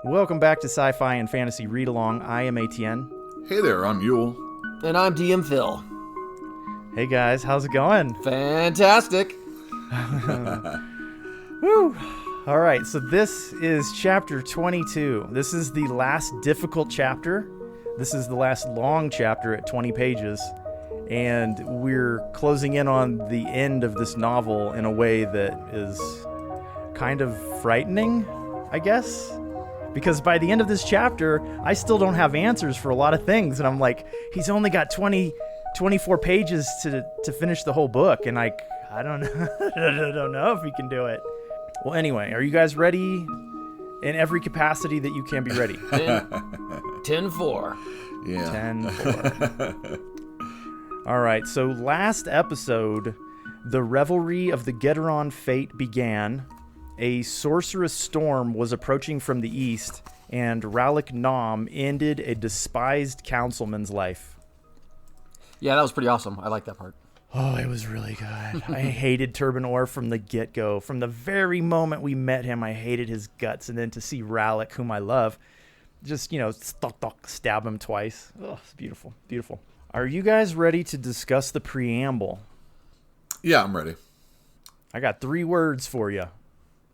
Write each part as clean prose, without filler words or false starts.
Welcome back to Sci-Fi and Fantasy Read Along. I am ATN. Hey there, I'm Yule. And I'm DM Phil. Hey guys, how's it going? Fantastic. Woo! All right, so this is chapter 22. This is the last difficult chapter. This is the last long chapter at 20 pages. And we're closing in on the end of this novel in a way that is kind of frightening, I guess. Because by the end of this chapter, I still don't have answers for a lot of things. And I'm like, he's only got 24 pages to finish the whole book. And I don't know. I don't know if he can do it. Well, anyway, are you guys ready in every capacity that you can be ready? 10-4. Yeah. 10-4. All right, so last episode, the revelry of the Geteron fate began. A sorcerous storm was approaching from the east, and Ralik Nom ended a despised councilman's life. Yeah, that was pretty awesome. I like that part. Oh, it was really good. I hated Turban Orr from the get-go. From the very moment we met him, I hated his guts. And then to see Ralik, whom I love, just, stab him twice. Oh, it's beautiful, beautiful. Are you guys ready to discuss the preamble? Yeah, I'm ready. I got 3 words for you.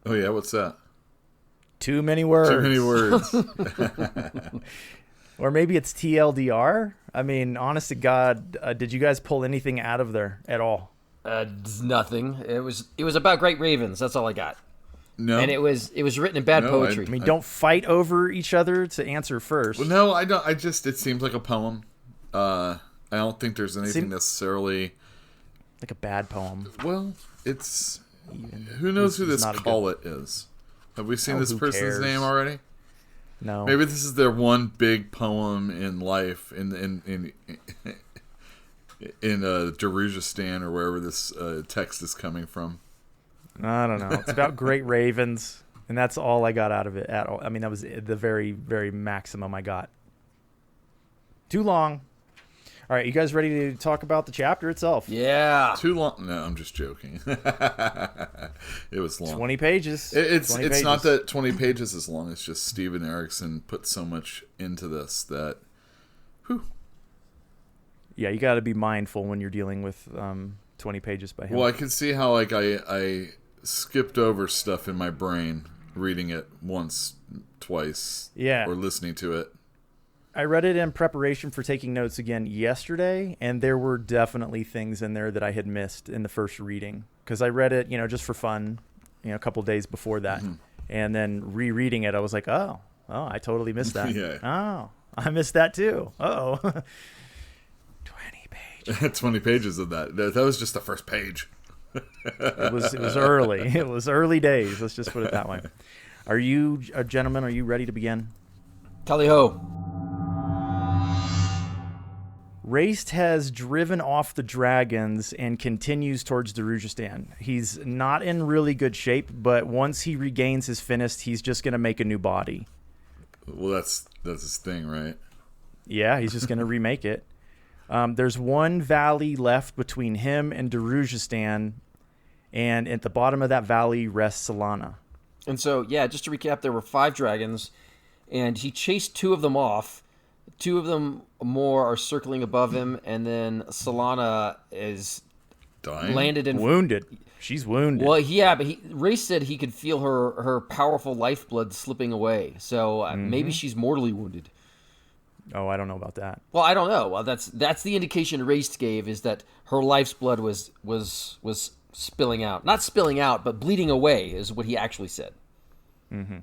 Oh, yeah, what's that? Too many words. Too many words. Or maybe it's TLDR? I mean, honest to God, did you guys pull anything out of there at all? Nothing. It was about great ravens. That's all I got. No. And it was written in bad poetry. I mean, don't fight over each other to answer first. Well, no, I don't. It seems like a poem. I don't think there's anything necessarily... Like a bad poem. Well, it's... Who knows who this Collet is? Have we seen this person's name already? No. Maybe this is their one big poem in life in Darujhistan or wherever this text is coming from. I don't know. It's about great ravens, and that's all I got out of it at all. I mean, that was the very, very maximum I got. Too long. All right, you guys ready to talk about the chapter itself? Yeah. Too long? No, I'm just joking. It was long. 20 pages. It's not that 20 pages is long. It's just Stephen Erikson put so much into this that, whew. Yeah, you got to be mindful when you're dealing with 20 pages by him. Well, I can see how I skipped over stuff in my brain reading it once, twice, or listening to it. I read it in preparation for taking notes again yesterday, and there were definitely things in there that I had missed in the first reading. Because I read it, just for fun, a couple days before that. Mm-hmm. And then rereading it, I was like, oh, I totally missed that. Yeah. Oh, I missed that too. Uh-oh. 20 pages. 20 pages of that. That was just the first page. It was early. It was early days. Let's just put it that way. Are you, gentlemen, are you ready to begin? Tally-ho. Raest has driven off the dragons and continues towards Darujhistan. He's not in really good shape, but once he regains his Finnest, he's just going to make a new body. Well, that's his thing, right? Yeah, he's just going to remake it. There's one valley left between him and Darujhistan, and at the bottom of that valley rests Solana. And so, yeah, just to recap, there were 5 dragons, and he chased 2 of them off. 2 of them more are circling above him, and then Solana is dying, landed in wounded. She's wounded. Well, yeah, but Raest said he could feel her powerful lifeblood slipping away. So maybe she's mortally wounded. Oh, I don't know about that. Well, I don't know. Well, that's the indication Raest gave, is that her life's blood was spilling out. Not spilling out, but bleeding away is what he actually said. Mm-hmm.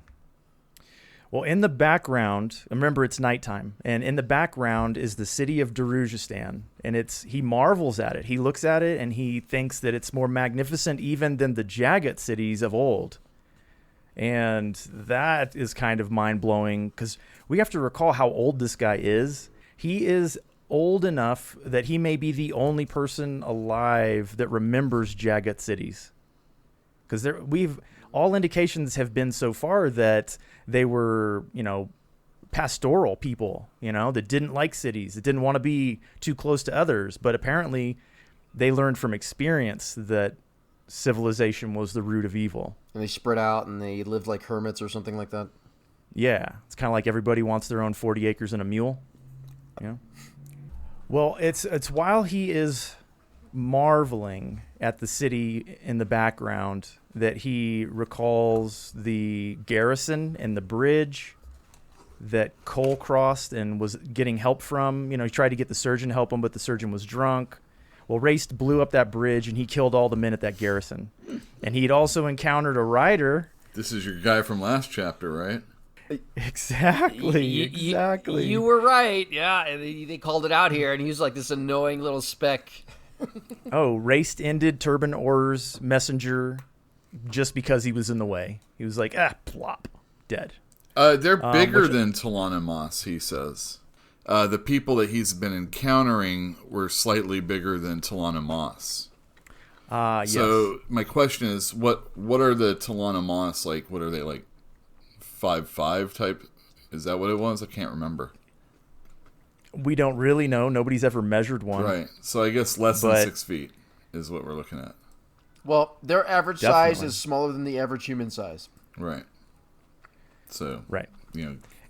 Well, in the background, remember it's nighttime, and in the background is the city of Darujhistan, and he marvels at it. He looks at it, and he thinks that it's more magnificent even than the Jagat cities of old. And that is kind of mind-blowing, because we have to recall how old this guy is. He is old enough that he may be the only person alive that remembers Jagat cities. Because all indications have been so far that they were, pastoral people, that didn't like cities, that didn't want to be too close to others. But apparently they learned from experience that civilization was the root of evil. And they spread out and they lived like hermits or something like that. Yeah, it's kind of like everybody wants their own 40 acres and a mule. Yeah. Well, it's while he is marveling at the city in the background that he recalls the garrison and the bridge that Cole crossed and was getting help from. He tried to get the surgeon to help him, but the surgeon was drunk. Well, Raest blew up that bridge, and he killed all the men at that garrison. And he'd also encountered a rider. This is your guy from last chapter, right? Exactly. Exactly. You were right. Yeah, they called it out here, and he was like this annoying little speck. Raest ended Turban Orr's messenger just because he was in the way. He was like, plop, dead. They're bigger than T'Orud Cabal, he says. The people that he's been encountering were slightly bigger than T'Orud Cabal. Yes. So my question is, what are the T'Orud Cabal like? What are they like? 5'5" type? Is that what it was? I can't remember. We don't really know. Nobody's ever measured one. Right. So I guess less than 6 feet is what we're looking at. Well, their average size is smaller than the average human size. Right. So right.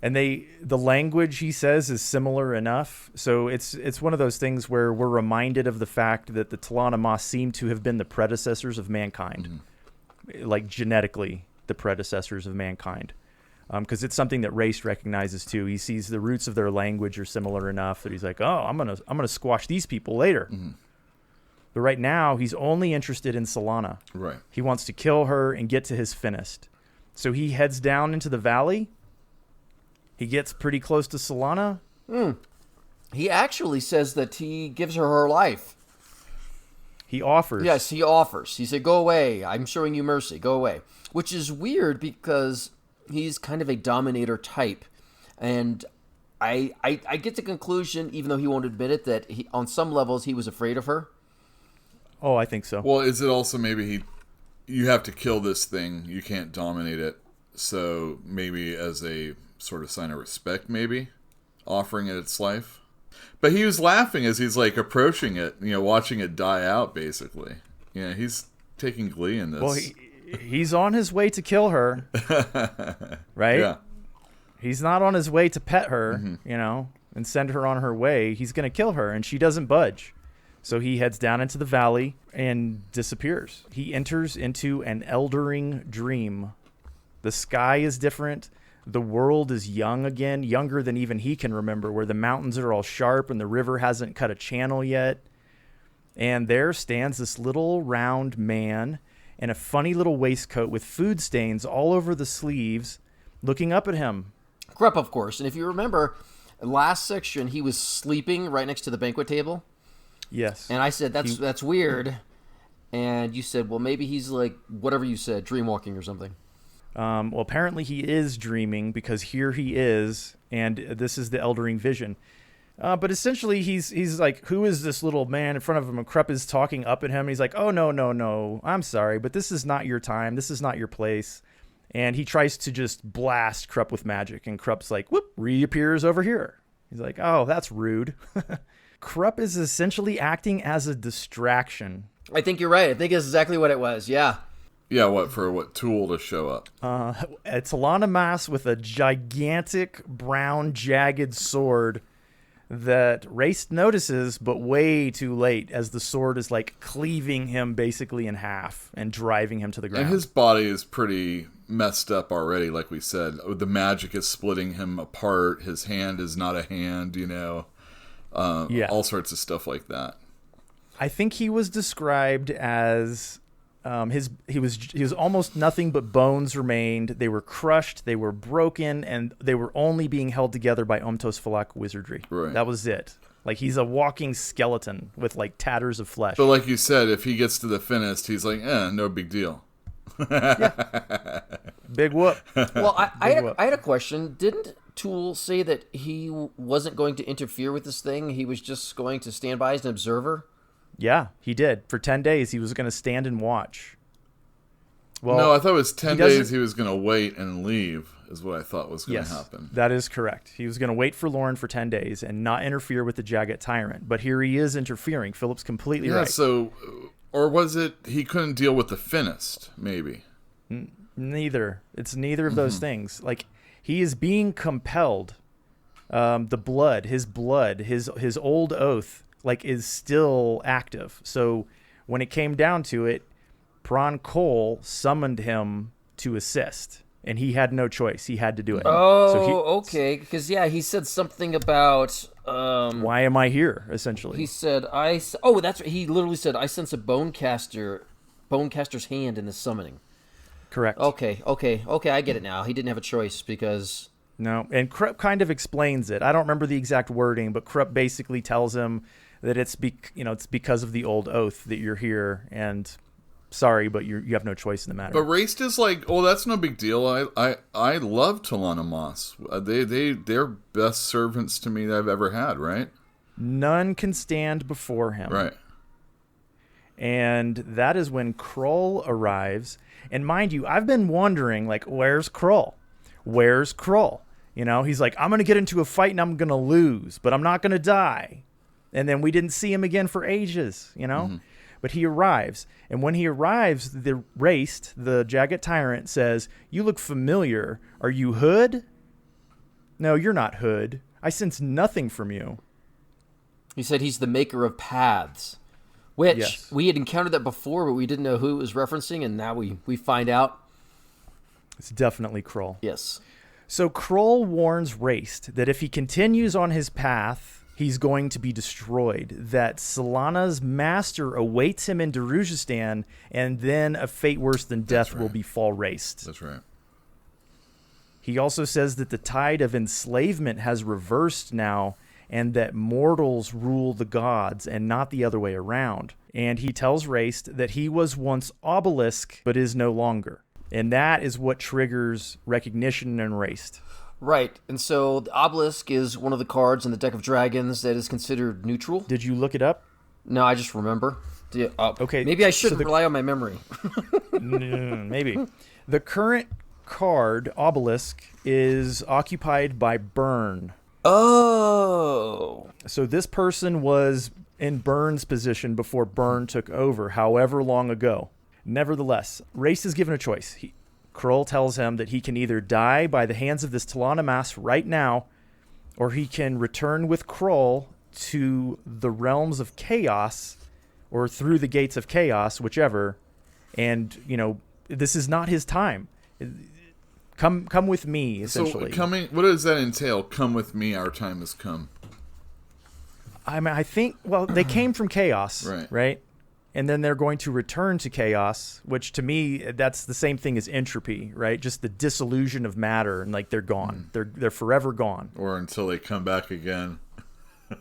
And the language, he says, is similar enough. So it's one of those things where we're reminded of the fact that the T'Orud Cabal seem to have been the predecessors of mankind, like genetically the predecessors of mankind. Because it's something that Raest recognizes too. He sees the roots of their language are similar enough that he's like, oh, I'm gonna squash these people later. Mm-hmm. But right now, he's only interested in Solana. Right. He wants to kill her and get to his finished. So he heads down into the valley. He gets pretty close to Solana. He actually says that he gives her life. He offers. Yes, he offers. He said, go away. I'm showing you mercy. Go away. Which is weird because he's kind of a dominator type. And I get the conclusion, even though he won't admit it, that on some levels he was afraid of her. Oh, I think so. Well, is it also maybe you have to kill this thing. You can't dominate it. So maybe as a sort of sign of respect, maybe offering it its life. But he was laughing as he's like approaching it, watching it die out, basically. Yeah, he's taking glee in this. Well, he's on his way to kill her, right? Yeah. He's not on his way to pet her, and send her on her way. He's going to kill her, and she doesn't budge. So he heads down into the valley and disappears. He enters into an eldering dream. The sky is different. The world is young again, younger than even he can remember, where the mountains are all sharp and the river hasn't cut a channel yet. And there stands this little round man in a funny little waistcoat with food stains all over the sleeves, looking up at him. Krupp, of course. And if you remember, last section, he was sleeping right next to the banquet table. Yes. And I said, that's weird. And you said, well, maybe he's like, whatever you said, dreamwalking or something. Well, apparently he is dreaming because here he is, and this is the Eldering vision. But essentially, he's like, who is this little man in front of him? And Krupp is talking up at him. And he's like, oh, no, I'm sorry, but this is not your time. This is not your place. And he tries to just blast Krupp with magic. And Krupp's like, whoop, reappears over here. He's like, oh, that's rude. Krupp is essentially acting as a distraction. I think you're right. I think that's exactly what it was. Yeah. Yeah, what tool to show up? It's T'Orud Cabal with a gigantic brown jagged sword that Raest notices, but way too late, as the sword is like cleaving him basically in half and driving him to the ground. And his body is pretty messed up already, like we said. The magic is splitting him apart. His hand is not a hand, all sorts of stuff like that. I think he was described as he was almost nothing but bones remained. They were crushed, they were broken, and they were only being held together by Omtos Falak wizardry. Right. That was it. Like, he's a walking skeleton with like tatters of flesh. But like you said, if he gets to the finished, he's like, no big deal. Yeah. Big whoop. Well, I had a question. Didn't Tool say that he wasn't going to interfere with this thing? He was just going to stand by as an observer? Yeah, he did. For 10 days, he was going to stand and watch. Well, no, I thought it was 10 days he was going to wait and leave, is what I thought was going to happen. That is correct. He was going to wait for Lauren for 10 days and not interfere with the Jagged Tyrant. But here he is interfering. Philip's completely right. So, or was it he couldn't deal with the finished, maybe? Neither. It's neither of those things. Like, He is being compelled. His old oath, like, is still active. So when it came down to it, Pran Cole summoned him to assist, and he had no choice. He had to do it. Okay. Because, he said something about... why am I here, essentially? He said, that's right. He literally said, I sense a bonecaster's hand in the summoning. Correct. Okay, I get it now. He didn't have a choice because... No, and Krupp kind of explains it. I don't remember the exact wording, but Krupp basically tells him that it's because of the old oath that you're here, and sorry, but you have no choice in the matter. But Raest is like, oh, that's no big deal. I love T'Lana Moss. They're best servants to me that I've ever had, right? None can stand before him. Right. And that is when Krull arrives. And mind you, I've been wondering, like, where's Krull? Where's Krull? He's like, I'm going to get into a fight and I'm going to lose, but I'm not going to die. And then we didn't see him again for ages, Mm-hmm. But he arrives. And when he arrives, the Raest, the Jagged Tyrant, says, you look familiar. Are you Hood? No, you're not Hood. I sense nothing from you. He said he's the maker of paths, which yes. We had encountered that before, but we didn't know who it was referencing, and now we find out. It's definitely Krull. Yes. So Krull warns Raest that if he continues on his path, he's going to be destroyed, that Solana's master awaits him in Darujhistan, and then a fate worse than death will befall Raest. That's right. He also says that the tide of enslavement has reversed now, and that mortals rule the gods and not the other way around. And he tells Raest that he was once Obelisk, but is no longer. And that is what triggers recognition in Raest. Right, and so the Obelisk is one of the cards in the deck of dragons that is considered neutral. Did you look it up? No, I just remember. Okay. Maybe I shouldn't rely on my memory. Maybe. The current card, Obelisk, is occupied by Burn. Oh. So this person was in Burn's position before Burn took over, however long ago. Nevertheless, Raest is given a choice. Krull tells him that he can either die by the hands of this T'Lana Mass right now, or he can return with Krull to the realms of chaos, or through the gates of chaos, whichever. And, this is not his time. Come with me, essentially. So what does that entail? Come with me, our time has come. I mean, I think, they came from chaos, right? And then they're going to return to chaos, which to me, that's the same thing as entropy, right? Just the dissolution of matter, and they're gone. They're forever gone. Or until they come back again.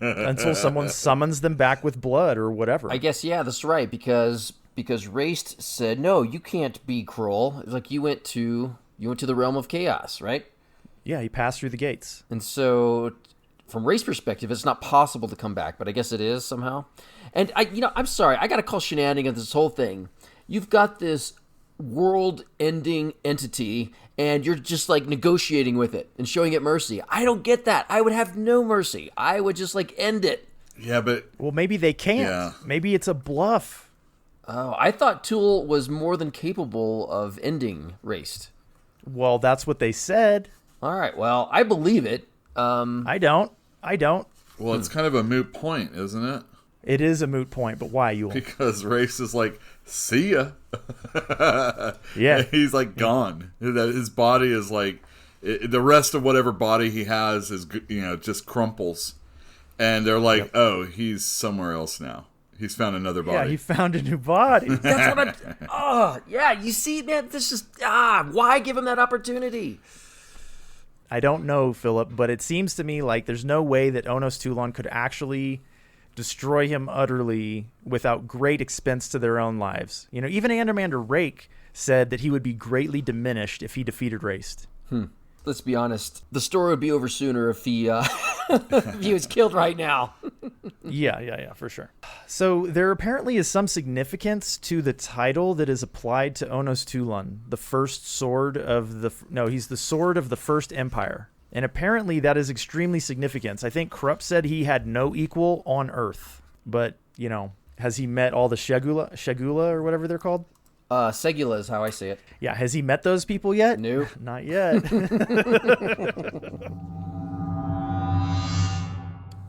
Until someone summons them back with blood or whatever. I guess, that's right, because Raest said, no, you can't be Krull. It's like you went to the realm of chaos, right? Yeah, he passed through the gates. And so, from Raest's perspective, it's not possible to come back, but I guess it is somehow. And I'm sorry, I got to call shenanigans this whole thing. You've got this world-ending entity, and you're just negotiating with it and showing it mercy. I don't get that. I would have no mercy. I would just end it. Yeah, but maybe they can't. Yeah. Maybe it's a bluff. Oh, I thought Tool was more than capable of ending Raest. Well, that's what they said. All right. Well, I believe it. I don't. Well, it's kind of a moot point, isn't it? It is a moot point, but why, Yule? Because Raest is like, see ya. Yeah. He's gone. His body is the rest of whatever body he has is, just crumples. And they're like, yep. Oh, he's somewhere else now. He's found another body. Yeah, he found a new body. That's what you see, man, this is, why give him that opportunity? I don't know, Philip, but it seems to me like there's no way that Onos Toulon could actually destroy him utterly without great expense to their own lives. Even Andermander Rake said that he would be greatly diminished if he defeated Raest. Let's be honest. The story would be over sooner if he if he was killed right now. Yeah, for sure. So there apparently is some significance to the title that is applied to Onos Toulon, the first sword of he's the sword of the First Empire. And apparently that is extremely significant. I think Krupp said he had no equal on Earth. But, has he met all the Shagula or whatever they're called? Segula is how I say it. Yeah, has he met those people yet? No. Not yet.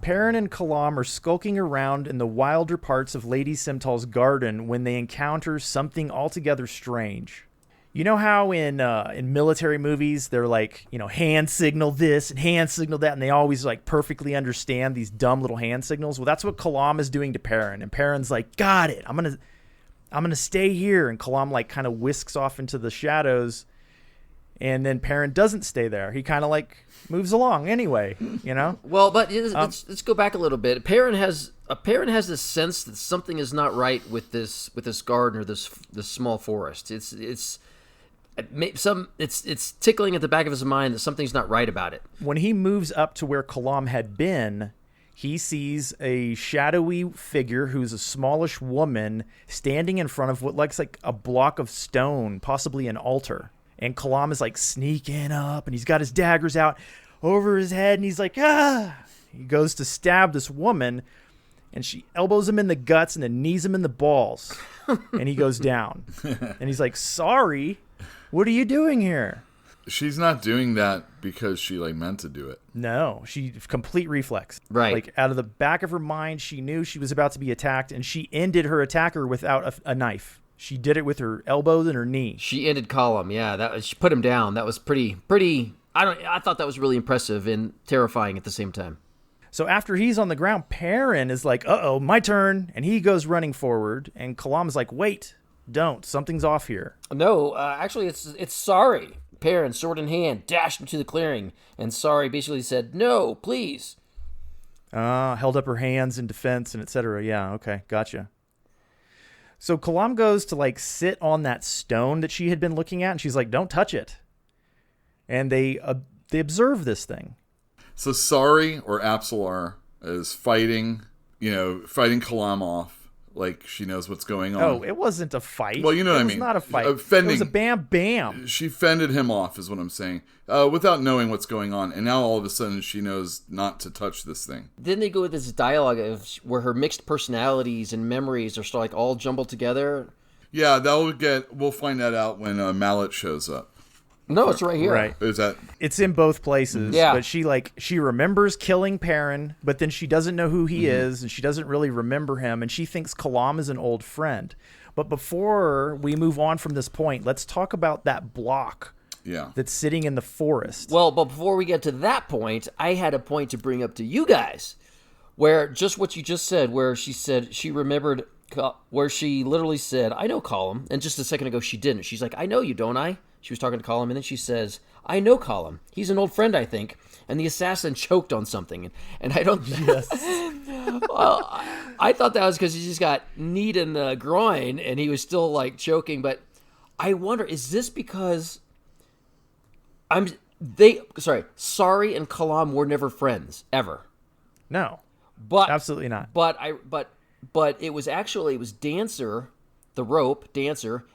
Perrin and Kalam are skulking around in the wilder parts of Lady Simtal's garden when they encounter something altogether strange. You know how in military movies they're like, hand signal this and hand signal that, and they always like perfectly understand these dumb little hand signals? Well, that's what Kalam is doing to Perrin, and Perrin's like, got it. I'm gonna stay here, and Kalam like kind of whisks off into the shadows, and then Perrin doesn't stay there. He kind of like moves along anyway, Well, but let's go back a little bit. Perrin has this sense that something is not right with this garden or this small forest. It's tickling at the back of his mind that something's not right about it. When he moves up to where Kalam had been, he sees a shadowy figure who's a smallish woman standing in front of what looks like a block of stone, possibly an altar. And Kalam is like sneaking up, and he's got his daggers out over his head, and he's like, ah! He goes to stab this woman, and she elbows him in the guts and then knees him in the balls, and he goes down. And he's like, sorry, what are you doing here? She's not doing that because she meant to do it. No, she complete reflex. Right. Like out of the back of her mind, she knew she was about to be attacked, and she ended her attacker without a knife. She did it with her elbows and her knee. She ended Kalam. Yeah, she put him down. That was pretty. I thought that was really impressive and terrifying at the same time. So after he's on the ground, Perrin is like, uh-oh, my turn. And he goes running forward. And Kalam is like, wait, don't. Something's off here. No, actually, it's Sari. Perrin, sword in hand, dashed into the clearing. And Sari basically said, no, please. Held up her hands in defense and etc. Yeah, okay, gotcha. So Kalam goes to sit on that stone that she had been looking at. And she's like, don't touch it. And they observe this thing. So Sari or Apsalar is fighting Kalam off. Like she knows what's going on. Oh, it wasn't a fight. Well, you know what I mean. It was not a fight. It was a bam. She fended him off is what I'm saying. Without knowing what's going on. And now all of a sudden she knows not to touch this thing. Then they go with this dialogue where her mixed personalities and memories are still all jumbled together. Yeah, we'll find that out when Mallet shows up. No, it's right here. Right. Is that? It's in both places. Yeah. But she remembers killing Perrin, but then she doesn't know who he is, and she doesn't really remember him, and she thinks Kalam is an old friend. But before we move on from this point, let's talk about that block that's sitting in the forest. Well, but before we get to that point, I had a point to bring up to you guys, where just what you just said, where she said she remembered, where she literally said, I know Kalam, and just a second ago she didn't. She's like, I know you, don't I? She was talking to Kalam, and then she says, I know Kalam. He's an old friend, I think. And the assassin choked on something. And I don't... Yes. Well, I thought that was because he just got kneed in the groin, and he was still, choking. But I wonder, is this because... Sari and Kalam were never friends, ever. No. But absolutely not. But it was Dancer, the rope, Dancer,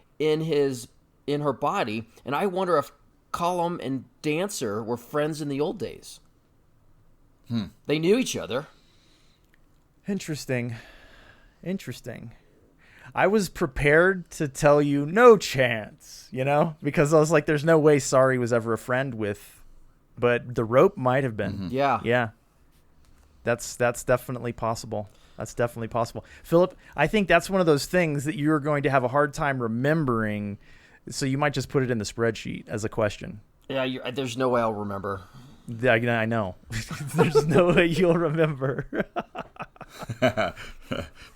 in her body, and I wonder if Kalam and Dancer were friends in the old days. They knew each other. Interesting. I was prepared to tell you no chance, because I was like, there's no way Sari was ever a friend with, but the rope might have been. Mm-hmm. Yeah. Yeah. That's definitely possible. That's definitely possible. Philip, I think that's one of those things that you're going to have a hard time remembering. So you might just put it in the spreadsheet as a question. Yeah, there's no way I'll remember. I know. There's no way you'll remember.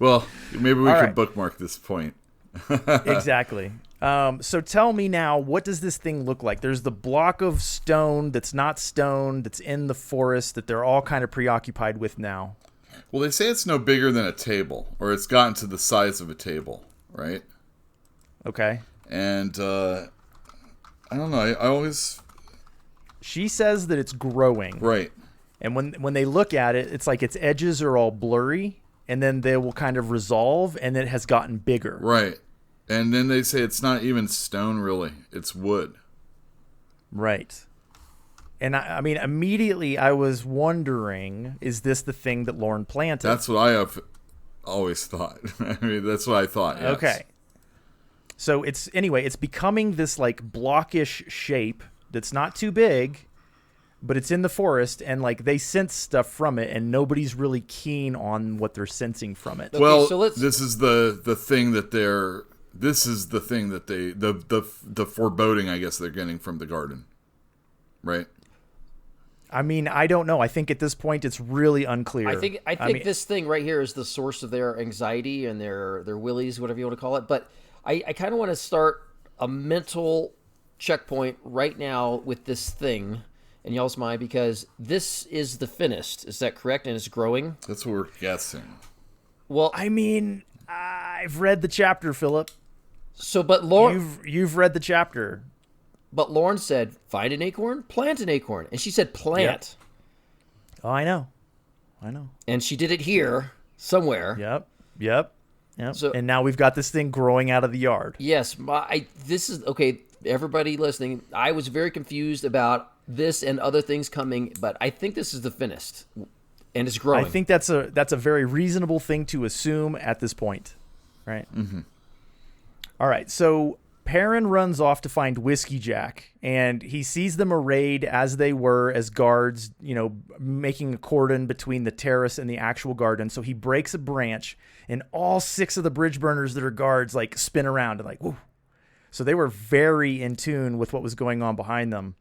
Well, maybe we could bookmark this point. Exactly. So tell me now, what does this thing look like? There's the block of stone that's not stone, that's in the forest, that they're all kind of preoccupied with now. Well, they say it's no bigger than a table, or it's gotten to the size of a table, right? Okay. And I don't know. I always... She says that it's growing. Right. And when they look at it, it's like its edges are all blurry, and then they will kind of resolve, and it has gotten bigger. Right. And then they say it's not even stone, really. It's wood. Right. And I mean, immediately I was wondering, is this the thing that Lorne planted? That's what I have always thought. I mean, that's what I thought, yes. Okay. So it's becoming this like blockish shape that's not too big, but it's in the forest, and like they sense stuff from it, and nobody's really keen on what they're sensing from it. Okay, Well, so this is the thing that they're. This is the thing that the foreboding, I guess, they're getting from the garden, right? I mean, I don't know. I think at this point it's really unclear. I think this thing right here is the source of their anxiety and their willies, whatever you want to call it. But I kind of want to start a mental checkpoint right now with this thing in y'all's mind, because this is the thinnest. Is that correct? And it's growing? That's what we're guessing. Well, I mean, I've read the chapter, Philip. so but Lauren, You've read the chapter. but Lauren said, "Find an acorn, plant an acorn," and she said, "Plant." Oh, I know. And she did it here somewhere. Yep. So- and now we've got this thing growing out of the yard. Yes, this is okay. Everybody listening, I was very confused about this and other things coming, but I think this is the thinnest, and it's growing. I think that's a very reasonable thing to assume at this point, right? Mm-hmm. All right, so Perrin runs off to find Whiskey Jack, and he sees them arrayed as they were as guards, making a cordon between the terrace and the actual garden. So he breaks a branch, and all 6 of the bridge burners that are guards like spin around and like, whoo. So they were very in tune with what was going on behind them.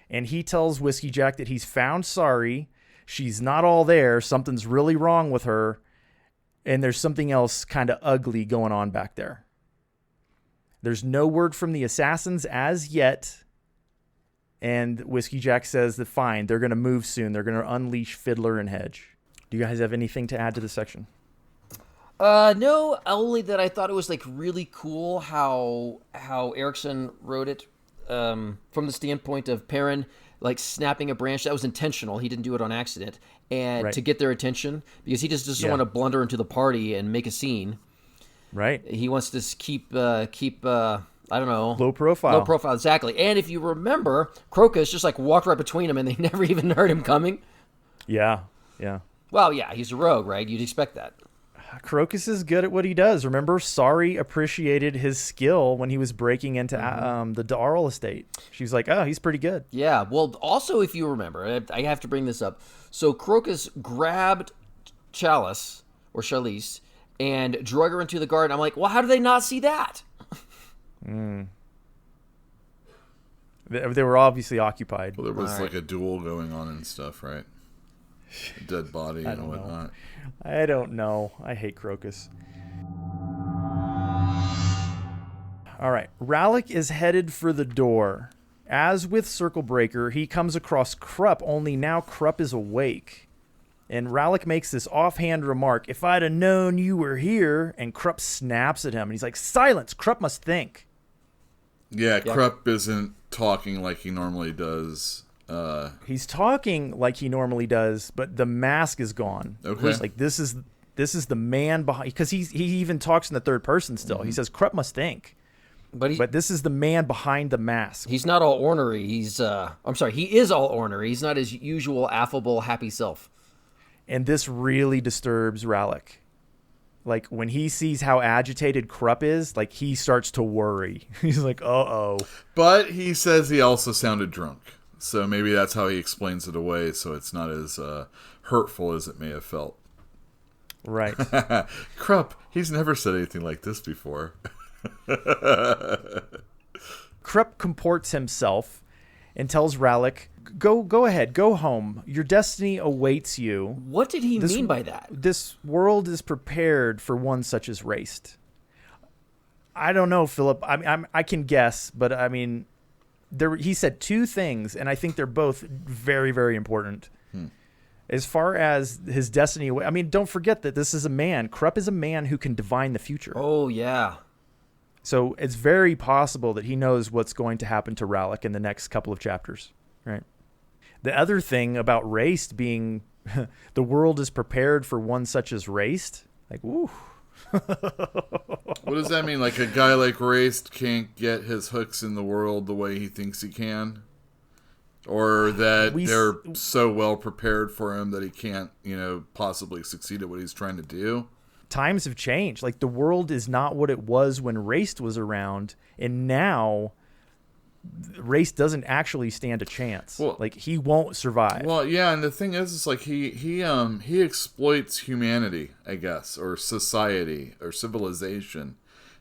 And he tells Whiskey Jack that he's found Sari. She's not all there. Something's really wrong with her. And there's something else kind of ugly going on back there. There's no word from the assassins as yet. And Whiskey Jack says that fine, they're going to move soon. They're going to unleash Fiddler and Hedge. Do you guys have anything to add to this section? No, only that I thought it was like really cool how Erikson wrote it from the standpoint of Perrin like snapping a branch. That was intentional. He didn't do it on accident, and Right. to get their attention, because he just doesn't want to blunder into the party and make a scene. Right. He wants to keep I don't know, Low profile. Low profile, exactly. And if you remember, Crocus just like walked right between them, and they never even heard him coming. Yeah. Well, yeah, he's a rogue, right? You'd expect that. Crocus is good at what he does. Remember, Sari appreciated his skill when he was breaking into the D'Arl estate. She was like, oh, he's pretty good. Yeah, well, also, if you remember, I have to bring this up. So Crocus grabbed Chalice, or Charlize, and drug her into the garden. I'm like, well, how do they not see that? They were obviously occupied. Well, there was like a duel going on and stuff, right? A dead body and whatnot. I don't know. I hate Crocus. All right. Rallick is headed for the door. As with Circle Breaker, he comes across Krupp, only now Krupp is awake. And Rallick makes this offhand remark, if I'd have known you were here, and Krupp snaps at him. And he's like, silence, Krupp must think. Yeah, Krupp isn't talking like he normally does. He's talking like he normally does, but the mask is gone. Okay. He's like, this is the man behind, because he even talks in the third person still. He says, Krupp must think. But this is the man behind the mask. He's not all ornery. He is all ornery. He's not his usual affable, happy self. And this really disturbs Rallick. Like, when he sees how agitated Krupp is, like, he starts to worry. He's like, uh-oh. But he says he also sounded drunk. So maybe that's how he explains it away, so it's not as hurtful as it may have felt. Right. Krupp, he's never said anything like this before. Krupp comports himself and tells Rallick, go ahead, go home. Your destiny awaits you. What did he mean by that? This world is prepared for one such as Raest. I don't know, Philip. I can guess, but I mean, he said 2 things, and I think they're both very, very important. As far as his destiny, I mean, don't forget that this is a man. Krupp is a man who can divine the future. Oh, yeah. So it's very possible that he knows what's going to happen to Rallick in the next couple of chapters, right? The other thing about Raest being the world is prepared for one such as Raest, like, woo. What does that mean? Like a guy like Raest can't get his hooks in the world the way he thinks he can? Or that they're so well prepared for him that he can't, possibly succeed at what he's trying to do? times have changed. Like, the world is not what it was when Raest was around, and now Raest doesn't actually stand a chance. Well, like, he won't survive. Well, yeah, and the thing is, it's like he exploits humanity, I guess, or society or civilization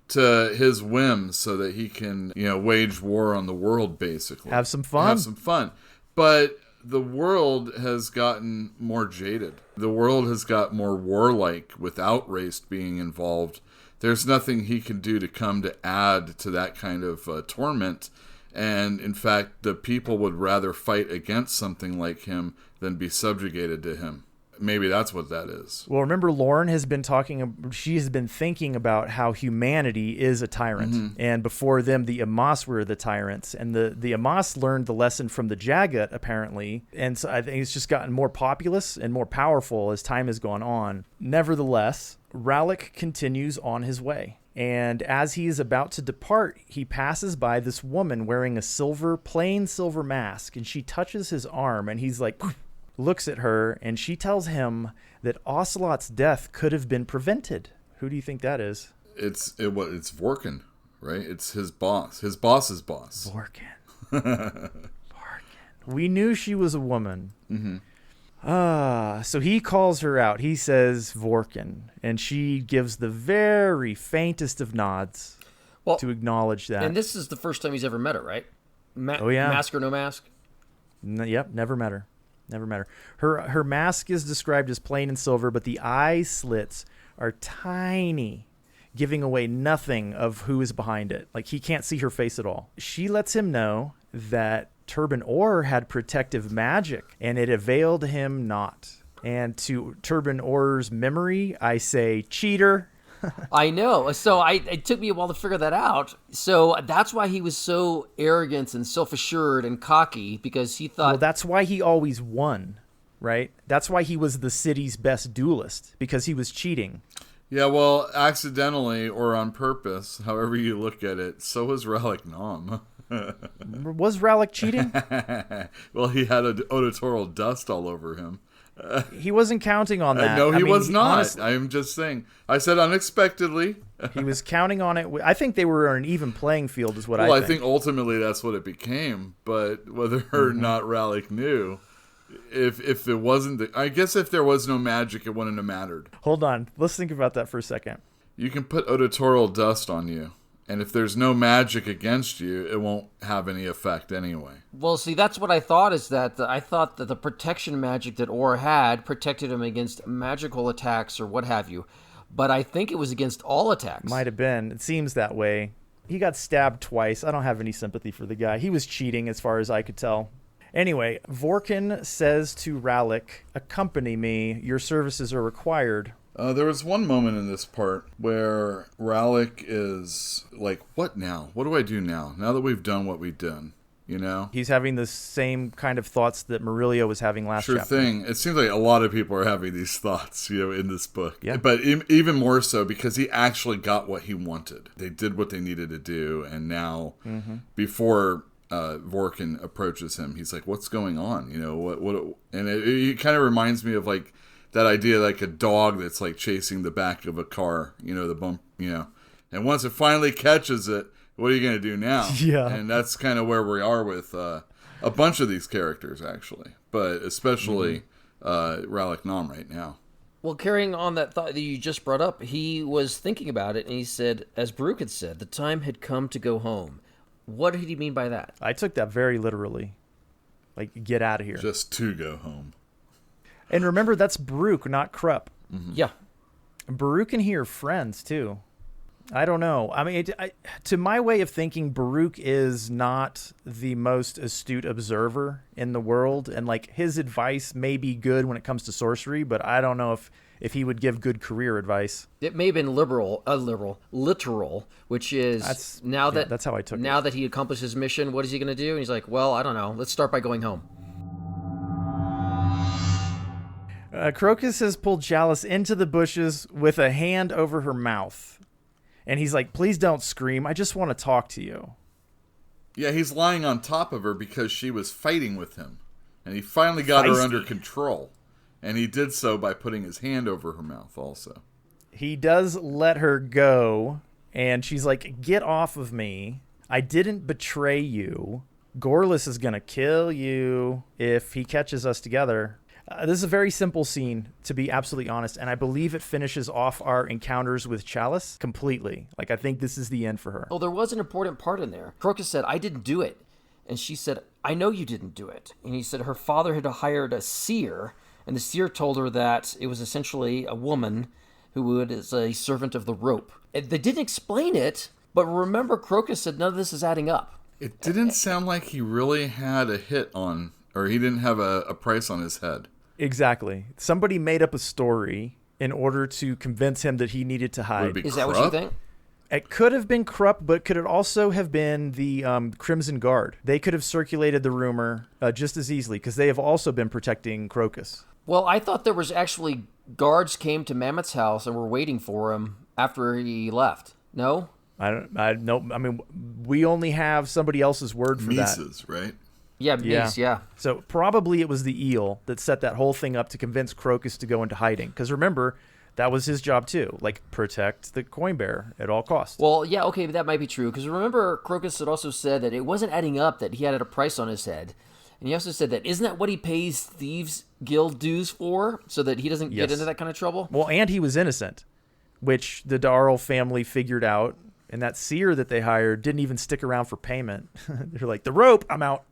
to his whims so that he can, wage war on the world, basically. Have some fun. But the world has gotten more jaded. The world has got more warlike without Raest being involved. There's nothing he can do to come to add to that kind of torment. And in fact, the people would rather fight against something like him than be subjugated to him. Maybe that's what that is. Well, remember, Lauren has been she has been thinking about how humanity is a tyrant. Mm-hmm. And before them, the Amas were the tyrants. And the Amas learned the lesson from the Jagat, apparently. And so I think it's just gotten more populous and more powerful as time has gone on. Nevertheless, Rallick continues on his way. And as he is about to depart, he passes by this woman wearing a plain silver mask. And she touches his arm, and he's like... looks at her, and she tells him that Ocelot's death could have been prevented. Who do you think that is? It's Vorcan, right? It's his boss. His boss's boss. Vorcan. We knew she was a woman. Mm-hmm. So he calls her out. He says Vorcan, and she gives the very faintest of nods to acknowledge that. And this is the first time he's ever met her, right? Oh, yeah. Mask or no mask? Yep, never met her. Her mask is described as plain and silver, but the eye slits are tiny, giving away nothing of who is behind it. Like, he can't see her face at all. She lets him know that T'Orud had protective magic, and it availed him not. And to T'Orud's memory, I say, cheater. I know. So it took me a while to figure that out. So that's why he was so arrogant and self-assured and cocky, because he thought... Well, that's why he always won, right? That's why he was the city's best duelist, because he was cheating. Yeah, well, accidentally or on purpose, however you look at it, so was Rallick Nom. Was Rallick cheating? Well, he had auditorial dust all over him. He wasn't counting on that. No, he was not. Honestly, I'm just saying. I said unexpectedly. He was counting on it. I think they were on an even playing field is what I think. Well, I think ultimately that's what it became. But whether or not Rallick knew, if it wasn't... I guess if there was no magic, it wouldn't have mattered. Hold on. Let's think about that for a second. You can put auditorial dust on you. And if there's no magic against you, it won't have any effect anyway. Well, see, that's what I thought, is that I thought that the protection magic that Orr had protected him against magical attacks or what have you. But I think it was against all attacks. Might have been. It seems that way. He got stabbed twice. I don't have any sympathy for the guy. He was cheating as far as I could tell. Anyway, Vorcan says to Rallick, "Accompany me. Your services are required." There was one moment in this part where Rallick is like, what now? What do I do now? Now that we've done what we've done, you know? He's having the same kind of thoughts that Murillo was having last chapter. Sure thing. It seems like a lot of people are having these thoughts, in this book. Yeah. But even more so because he actually got what he wanted. They did what they needed to do, and now, before Vorcan approaches him, he's like, what's going on? And it kind of reminds me of, like, that idea, like a dog that's like chasing the back of a car, the bump, and once it finally catches it, what are you going to do now? Yeah. And that's kind of where we are with a bunch of these characters, actually, but especially Rallick Nom right now. Well, carrying on that thought that you just brought up, he was thinking about it, and he said, as Baruch had said, the time had come to go home. What did he mean by that? I took that very literally. Like, get out of here. Just to go home. And remember, that's Baruch, not Krupp. Mm-hmm. Yeah. Baruch and he are friends, too. I don't know. I mean, to my way of thinking, Baruch is not the most astute observer in the world. And, like, his advice may be good when it comes to sorcery, but I don't know if he would give good career advice. It may have been literal, which is that's how I took it. Now that he accomplished his mission, what is he going to do? And he's like, well, I don't know. Let's start by going home. Crocus has pulled Chalice into the bushes with a hand over her mouth. And he's like, please don't scream. I just want to talk to you. Yeah, he's lying on top of her because she was fighting with him. And he finally got her under control. And he did so by putting his hand over her mouth also. He does let her go, and she's like, get off of me. I didn't betray you. Gorlis is going to kill you if he catches us together. This is a very simple scene, to be absolutely honest, and I believe it finishes off our encounters with Chalice completely. Like, I think this is the end for her. Oh, there was an important part in there. Crocus said, I didn't do it. And she said, I know you didn't do it. And he said her father had hired a seer, and the seer told her that it was essentially a woman who is a servant of the rope. They didn't explain it, but remember Crocus said none of this is adding up. It didn't sound like he really had a hit on, or he didn't have a price on his head. Exactly. Somebody made up a story in order to convince him that he needed to hide. Is that what you think? It could have been Krupp, but could it also have been the Crimson Guard? They could have circulated the rumor just as easily, because they have also been protecting Crocus. Well, I thought there was actually guards came to Mammoth's house and were waiting for him after he left. No? I mean, we only have somebody else's word for Mises, that. right? Yeah, Mies, yeah. So probably it was the eel that set that whole thing up to convince Crocus to go into hiding. Because remember, that was his job too. Like, protect the coin bearer at all costs. Well, yeah, okay, but that might be true. Because remember, Crocus had also said that it wasn't adding up that he had a price on his head. And he also said that, isn't that what he pays Thieves Guild dues for? So that he doesn't get into that kind of trouble? Well, and he was innocent, which the Darl family figured out. And that seer that they hired didn't even stick around for payment. They're like, the rope, I'm out.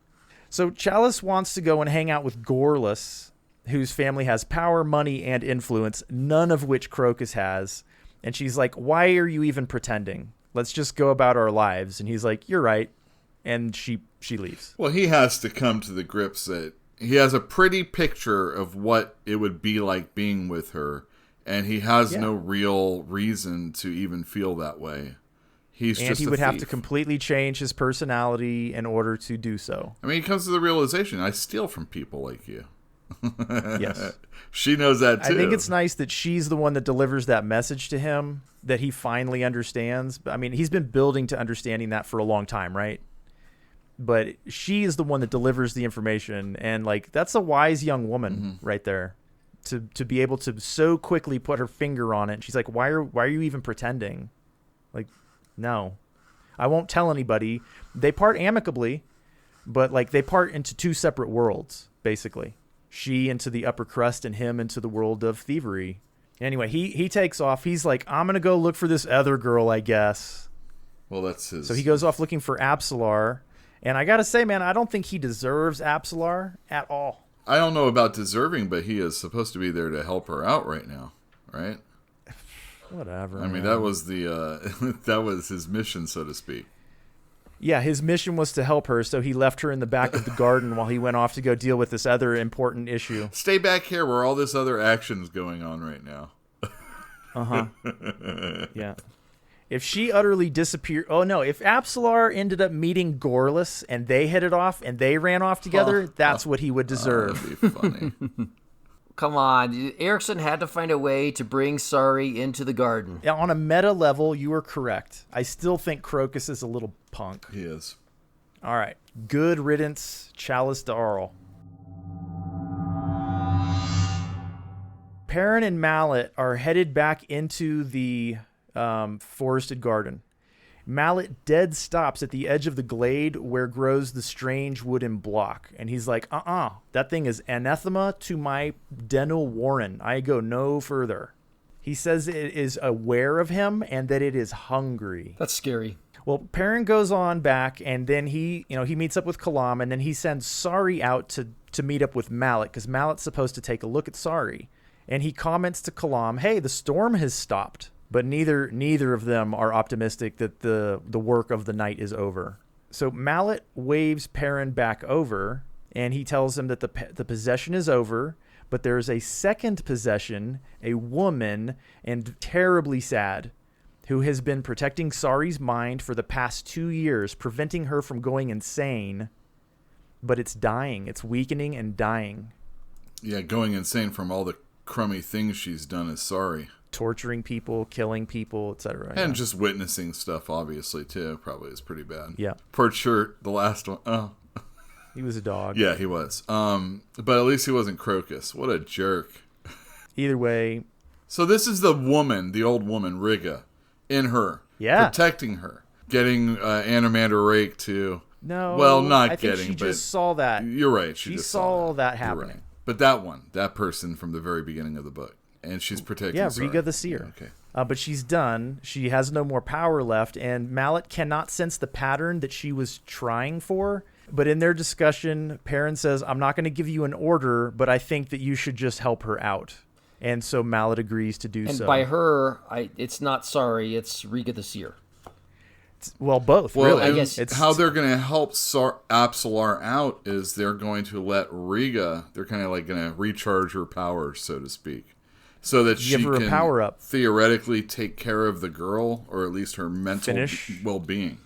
So Chalice wants to go and hang out with Gorlis, whose family has power, money, and influence, none of which Crocus has. And she's like, why are you even pretending? Let's just go about our lives. And he's like, you're right. And she leaves. Well, he has to come to the grips that he has a pretty picture of what it would be like being with her. And he has no real reason to even feel that way. He would have to completely change his personality in order to do so. I mean, he comes to the realization, I steal from people like you. Yes. She knows that too. I think it's nice that she's the one that delivers that message to him that he finally understands. I mean, he's been building to understanding that for a long time, right? But she is the one that delivers the information. And, like, that's a wise young woman right there to be able to so quickly put her finger on it. And she's like, why are you even pretending? Like, no, I won't tell anybody. They part amicably, but like they part into two separate worlds, basically. She into the upper crust and him into the world of thievery. Anyway, he takes off. He's like, I'm going to go look for this other girl, I guess. Well, that's his. So he goes off looking for Apsalar. And I got to say, man, I don't think he deserves Apsalar at all. I don't know about deserving, but he is supposed to be there to help her out right now, right? Whatever. I mean, that was that was his mission, so to speak. Yeah, his mission was to help her, so he left her in the back of the garden while he went off to go deal with this other important issue. Stay back here where all this other action's going on right now. Yeah. If she utterly disappeared... Oh, no. If Apsalar ended up meeting Gorlis and they hit it off and they ran off together, that's what he would deserve. That'd be funny. Come on. Erikson had to find a way to bring Sari into the garden. On a meta level, you are correct. I still think Crocus is a little punk. He is. All right. Good riddance, Chalice Darl. Perrin and Mallet are headed back into the forested garden. Mallet dead stops at the edge of the glade where grows the strange wooden block. And he's like, that thing is anathema to my dental warren. I go no further. He says it is aware of him and that it is hungry. That's scary. Well, Perrin goes on back, and then he meets up with Kalam, and then he sends Sari out to meet up with Mallet, because Mallet's supposed to take a look at Sari. And he comments to Kalam, hey, the storm has stopped. But neither of them are optimistic that the work of the night is over. So Mallet waves Perrin back over, and he tells him that the possession is over, but there is a second possession, a woman, and terribly sad, who has been protecting Sari's mind for the past 2 years, preventing her from going insane. But it's dying. It's weakening and dying. Yeah, going insane from all the crummy things she's done is Sari. Torturing people, killing people, etc. And just witnessing stuff, obviously, too. Probably is pretty bad. Yeah. Poor Shirt, the last one. Oh. He was a dog. Yeah, he was. But at least he wasn't Crocus. What a jerk. Either way, So this is the woman, the old woman, Riga, in her. Yeah. Protecting her. Getting Animander Rake to... No. Well, not I think getting, she but... just saw that. You're right. She just saw that You're happening. right. But that person from the very beginning of the book. And she's protecting Riga the Seer. Okay. But she's done. She has no more power left, and Mallet cannot sense the pattern that she was trying for. But in their discussion, Perrin says, I'm not going to give you an order, but I think that you should just help her out. And so Mallet agrees to do so. And by her, it's not Sorry, it's Riga the Seer. Well, both, Well, really. I guess guess how they're going to help Apsalar out is they're going to let Riga, they're kind of like going to recharge her powers, so to speak. So that she her a can power up. theoretically take care of the girl, or at least her mental well-being.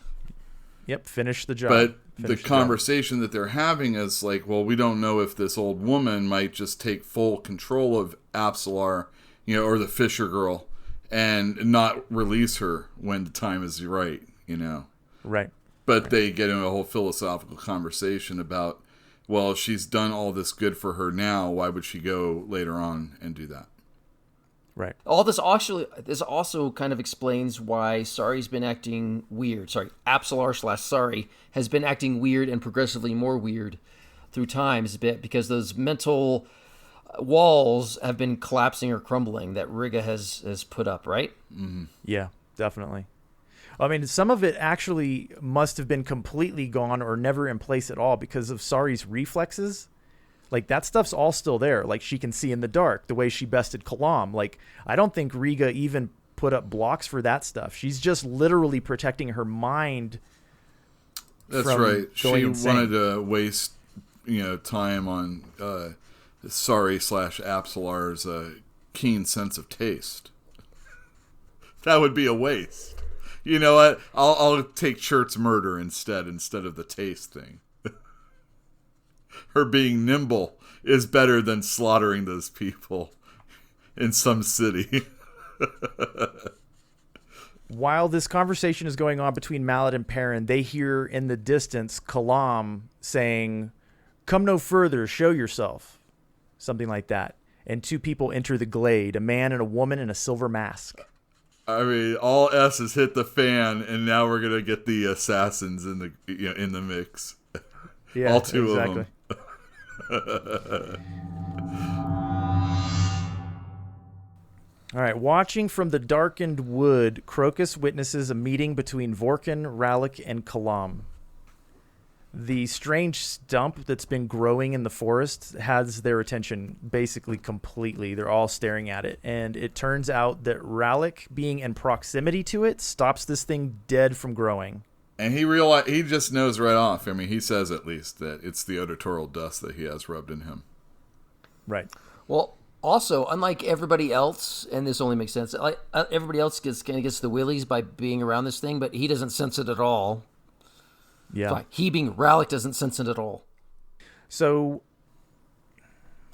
Yep, finish the job. But Finish the conversation that they're having is like, well, we don't know if this old woman might just take full control of Apsalar, or the Fisher girl, and not release her when the time is right, Right. But they get into a whole philosophical conversation about, well, she's done all this good for her now. Why would she go later on and do that? Right. All this also kind of explains why Sorry's been acting weird. Apsalar/Sorry has been acting weird and progressively more weird through times a bit because those mental walls have been collapsing or crumbling that Riga has put up, right? Mm-hmm. Yeah, definitely. I mean, some of it actually must have been completely gone or never in place at all because of Sorry's reflexes. Like, that stuff's all still there. Like, she can see in the dark, the way she bested Kalam. Like, I don't think Riga even put up blocks for that stuff. She's just literally protecting her mind. That's from right. She going insane. wanted to waste, time on Sorry/Apsalar's keen sense of taste. That would be a waste. You know what? I'll take Chert's murder instead of the taste thing. Her being nimble is better than slaughtering those people in some city. While this conversation is going on between Mallet and Perrin, they hear in the distance Kalam saying, "Come no further, show yourself." Something like that. And two people enter the glade, a man and a woman in a silver mask. I mean, all S's hit the fan, and now we're gonna get the assassins in the mix. Yeah, all two exactly. of them. All right, watching from the darkened wood, Crocus witnesses a meeting between Vorcan, Rallick, and Kalam. The strange stump that's been growing in the forest has their attention basically completely. They're all staring at it. And it turns out that Rallick, being in proximity to it, stops this thing dead from growing. And he just knows right off. I mean, he says at least that it's the odotoral dust that he has rubbed in him. Right. Well, also, unlike everybody else, and this only makes sense, like everybody else gets the willies by being around this thing, but he doesn't sense it at all. Yeah. Fine. He being Rallick doesn't sense it at all. So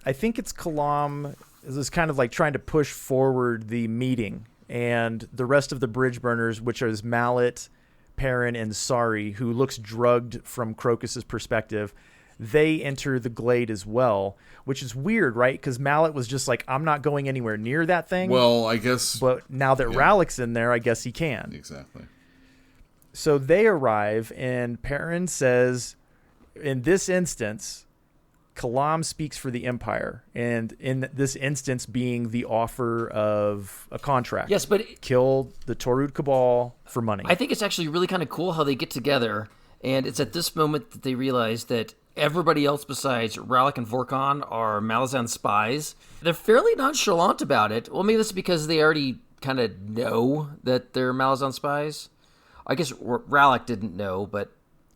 I think it's Kalam is kind of like trying to push forward the meeting, and the rest of the bridge burners, which is Mallet, Perrin, and Sorry, who looks drugged from Crocus's perspective, they enter the glade as well, which is weird, right? Because Mallet was just like, I'm not going anywhere near that thing. Well, I guess. But now that Rallick's in there, I guess he can. Exactly. So they arrive, and Perrin says, in this instance, Kalam speaks for the Empire, and in this instance being the offer of a contract. Yes, but kill the T'Orud Cabal for money. I think it's actually really kind of cool how they get together, and it's at this moment that they realize that everybody else besides Rallick and Vorcan are Malazan spies. They're fairly nonchalant about it. Well, maybe that's because they already kind of know that they're Malazan spies. I guess Rallick didn't know, but...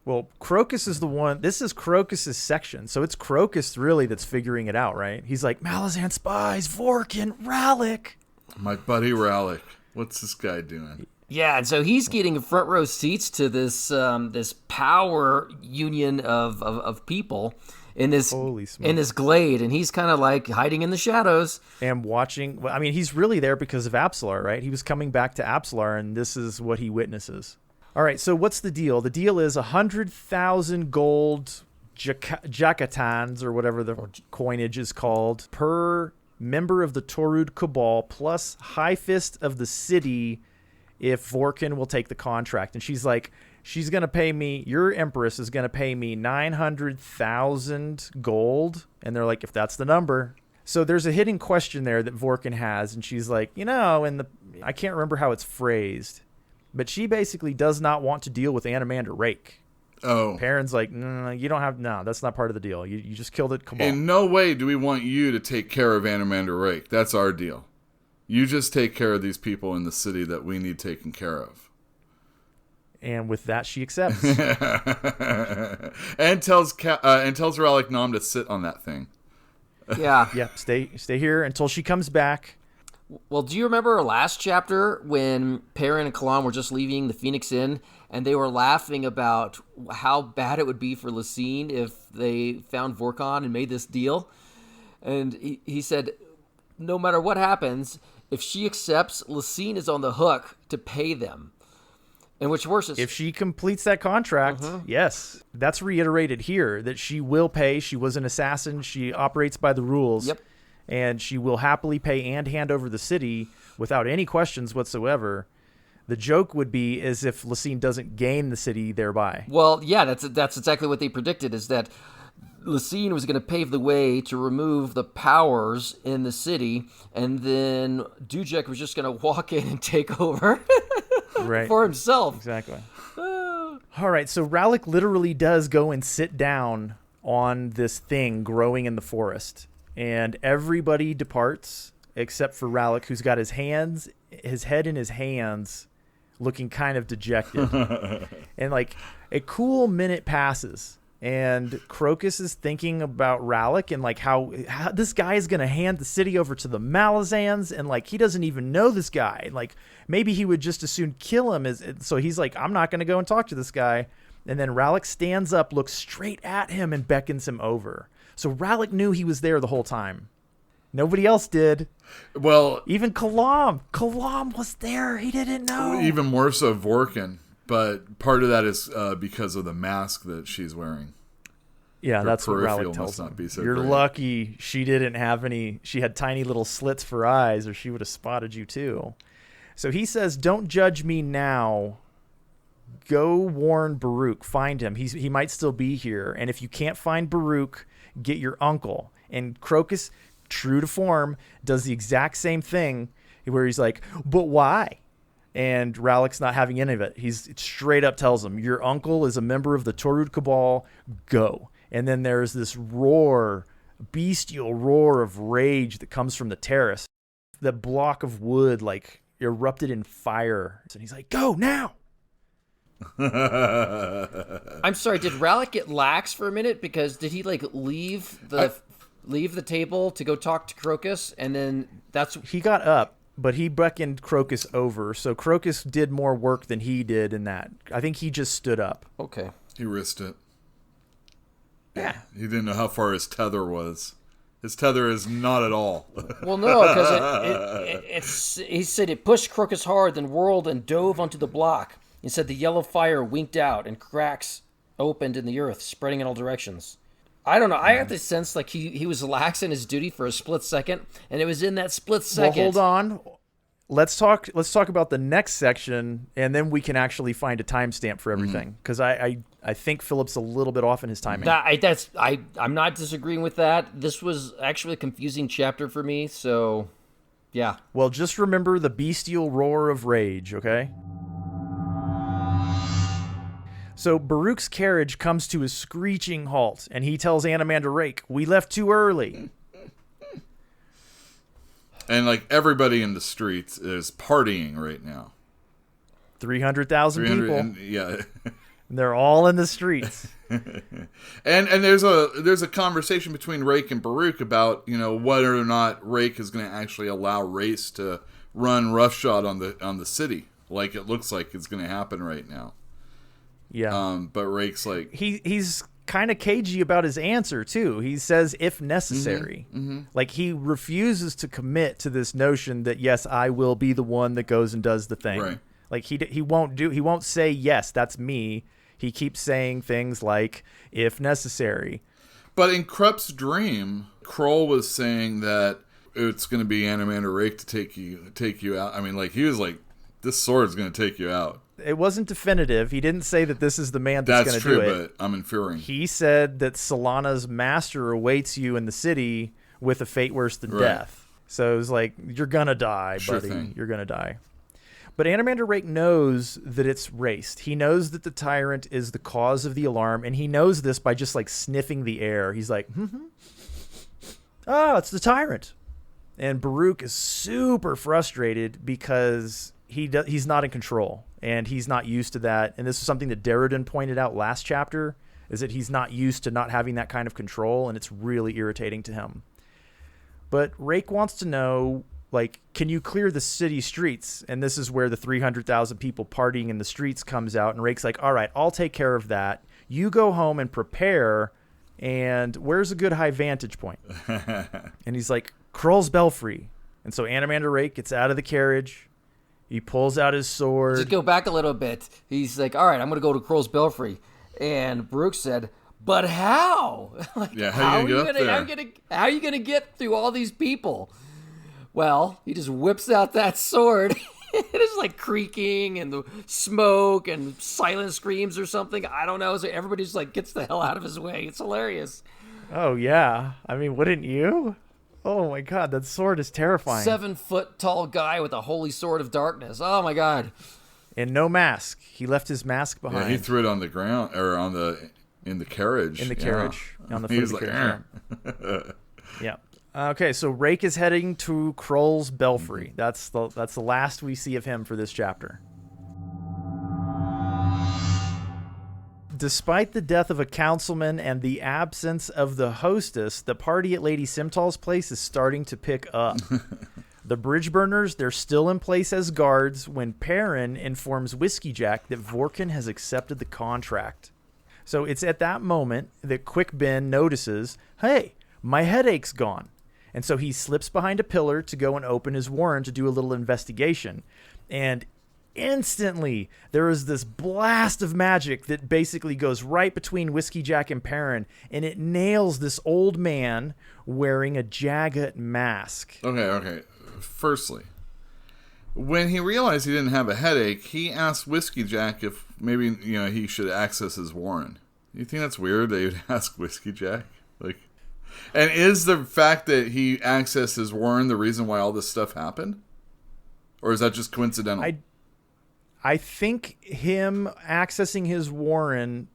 Well, Crocus is the one... This is Crocus's section, so it's Crocus really that's figuring it out, right? He's like, Malazan spies, Vorcan, Rallick. My buddy Rallick. What's this guy doing? Yeah, and so he's getting front row seats to this this power union of people in this glade, and he's kind of like hiding in the shadows and watching. I mean, he's really there because of Apsalar, right? He was coming back to Apsalar, and this is what he witnesses. All right, so what's the deal? The deal is 100,000 gold Jakatans, or whatever the coinage is called, per member of the T'Orud Cabal plus High Fist of the city if Vorcan will take the contract. And she's like, she's going to pay me, your Empress is going to pay me 900,000 gold. And they're like, if that's the number. So there's a hidden question there that Vorcan has. And she's like, I can't remember how it's phrased, but she basically does not want to deal with Anamander Rake. Oh. Perrin's like, no, you don't have, no, that's not part of the deal. You just killed it. Cabal. In no way do we want you to take care of Anamander Rake. That's our deal. You just take care of these people in the city that we need taken care of. And with that, she accepts. and tells Ralik Nam to sit on that thing. Yeah. Yep. Stay here until she comes back. Well, do you remember our last chapter when Perrin and Kalam were just leaving the Phoenix Inn and they were laughing about how bad it would be for Laseen if they found Vorcan and made this deal? And he said, no matter what happens, if she accepts, Laseen is on the hook to pay them. And which worse is... If she completes that contract, yes. That's reiterated here, that she will pay. She was an assassin. She operates by the rules. Yep. And she will happily pay and hand over the city without any questions whatsoever. The joke would be as if Laseen doesn't gain the city thereby. Well, yeah, that's exactly what they predicted, is that Laseen was going to pave the way to remove the powers in the city, and then Dujek was just going to walk in and take over right. for himself. Exactly. All right, so Ralik literally does go and sit down on this thing growing in the forest. And everybody departs except for Ralik, who's got his head in his hands, looking kind of dejected. And like a cool minute passes, and Crocus is thinking about Ralik and like how this guy is going to hand the city over to the Malazans, and like he doesn't even know this guy. Like maybe he would just as soon kill him. So he's like, I'm not going to go and talk to this guy. And then Ralik stands up, looks straight at him, and beckons him over. So Ralik knew he was there the whole time. Nobody else did. Well, even Kalam. Kalam was there. He didn't know. Even more so Vorcan. But part of that is because of the mask that she's wearing. Yeah, Her that's what peripheral Ralik must tells not him. be so You're great. lucky she didn't have any. She had tiny little slits for eyes, or she would have spotted you too. So he says, don't judge me now. Go warn Baruch. Find him. He might still be here. And if you can't find Baruch, get your uncle. And Crocus, true to form, does the exact same thing where he's like, but why? And Ralik's not having any of it. He's straight up tells him, your uncle is a member of the T'Orud Cabal. Go. And then there's this roar, bestial roar of rage that comes from the terrace. The block of wood like erupted in fire. And he's like, go now. I'm sorry, did Ralik get lax for a minute? Because did he like leave the table to go talk to Crocus, and then he got up, but he beckoned Crocus over. So Crocus did more work than he did in that. I think he just stood up. Okay. He risked it. Yeah. He didn't know how far his tether was. His tether is not at all. Well, no, because he said it pushed Crocus hard, then whirled and dove onto the block. He said the yellow fire winked out and cracks opened in the earth, spreading in all directions. I don't know. I have the sense like he was lax in his duty for a split second, and it was in that split second. Well, hold on. Let's talk about the next section, and then we can actually find a timestamp for everything. Because I think Philip's a little bit off in his timing. I'm not disagreeing with that. This was actually a confusing chapter for me, so yeah. Well, just remember the bestial roar of rage, okay? So Baruch's carriage comes to a screeching halt, and he tells Anamander Rake, we left too early. And like everybody in the streets is partying right now. 300,000 people. Yeah. They're all in the streets. and there's a conversation between Rake and Baruch about, whether or not Rake is going to actually allow Raest to run roughshod on the city, like it looks like it's going to happen right now. Yeah. But Rake's like... He's kind of cagey about his answer, too. He says, if necessary. Like, he refuses to commit to this notion that, yes, I will be the one that goes and does the thing. Right. Like, he won't say, yes, that's me. He keeps saying things like, if necessary. But in Krupp's dream, Kroll was saying that it's going to be Animander Rake to take you out. I mean, like, he was like, this sword's going to take you out. It wasn't definitive. He didn't say that this is the man that's going to do it. That's true, but I'm inferring. He said that Solana's master awaits you in the city with a fate worse than death. So it was like, you're going to die, buddy. Thing. You're going to die. But Animander Rake knows that it's Raest. He knows that the tyrant is the cause of the alarm, and he knows this by just like sniffing the air. He's like, oh, it's the tyrant. And Baruch is super frustrated because he's not in control, and he's not used to that. And this is something that Darujhistan pointed out last chapter, is that he's not used to not having that kind of control, and it's really irritating to him. But Rake wants to know, like, can you clear the city streets? And this is where the 300,000 people partying in the streets comes out, and Rake's like, all right, I'll take care of that. You go home and prepare, and where's a good high vantage point? And he's like, Krull's Belfry. And so Animander Rake gets out of the carriage. He pulls out his sword. Just go back a little bit. He's like, all right, I'm going to go to Krull's Belfry. And Baruch said, but how? Like, yeah, how are you going to get through all these people? Well, he just whips out that sword. It is like creaking and the smoke and silent screams or something. I don't know. So everybody just like gets the hell out of his way. It's hilarious. Oh, yeah. I mean, wouldn't you? Oh, my God. That sword is terrifying. 7-foot tall guy with a holy sword of darkness. Oh, my God. And no mask. He left his mask behind. Yeah, he threw it on the ground or in the carriage. In the carriage. On the foot of the carriage. Yeah. Okay, so Rake is heading to Krull's Belfry. That's the last we see of him for this chapter. Despite the death of a councilman and the absence of the hostess, the party at Lady Simtal's place is starting to pick up. The bridge burners, they're still in place as guards when Perrin informs Whiskey Jack that Vorcan has accepted the contract. So it's at that moment that Quick Ben notices, hey, my headache's gone. And so he slips behind a pillar to go and open his warren to do a little investigation. And instantly, there is this blast of magic that basically goes right between Whiskey Jack and Perrin, and it nails this old man wearing a Jagat mask. Okay. Firstly, when he realized he didn't have a headache, he asked Whiskey Jack if maybe he should access his warren. You think that's weird that he would ask Whiskey Jack? Like, and is the fact that he accessed his warren the reason why all this stuff happened? Or is that just coincidental? I think him accessing his warren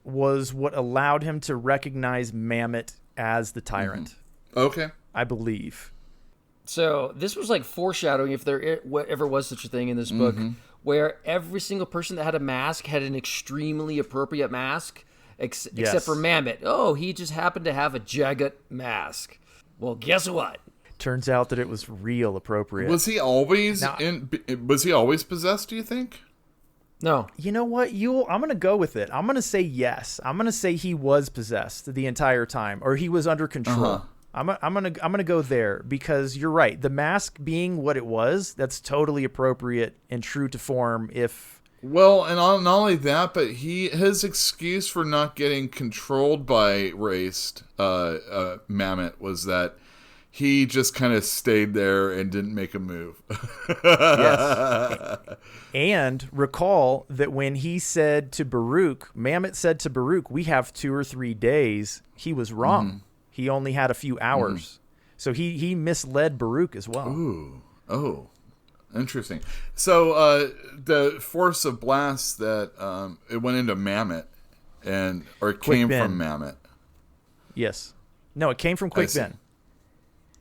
was what allowed him to recognize Mammoth as the tyrant. Mm-hmm. Okay. I believe. So this was like foreshadowing, if there ever was such a thing in this book, where every single person that had a mask had an extremely appropriate mask, except for Mammoth. Oh, he just happened to have a Jagat mask. Well, guess what? Turns out that it was real appropriate. Was he always possessed, do you think? No. You know what? I'm going to go with it. I'm going to say yes. I'm going to say he was possessed the entire time, or he was under control. I'm going to go there because you're right. The mask being what it was, that's totally appropriate and true to form Well, and not only that, but his excuse for not getting controlled by Raest, Mammoth, was that he just kind of stayed there and didn't make a move. Yes. And recall that when he said to Baruch, Mammoth said to Baruch, we have 2 or 3 days, he was wrong. Mm-hmm. He only had a few hours. Mm-hmm. So he misled Baruch as well. Ooh. Oh. Interesting. So the force of blast that it went into Mammoth, or it came from Mammoth. Yes. No, it came from Quick Ben.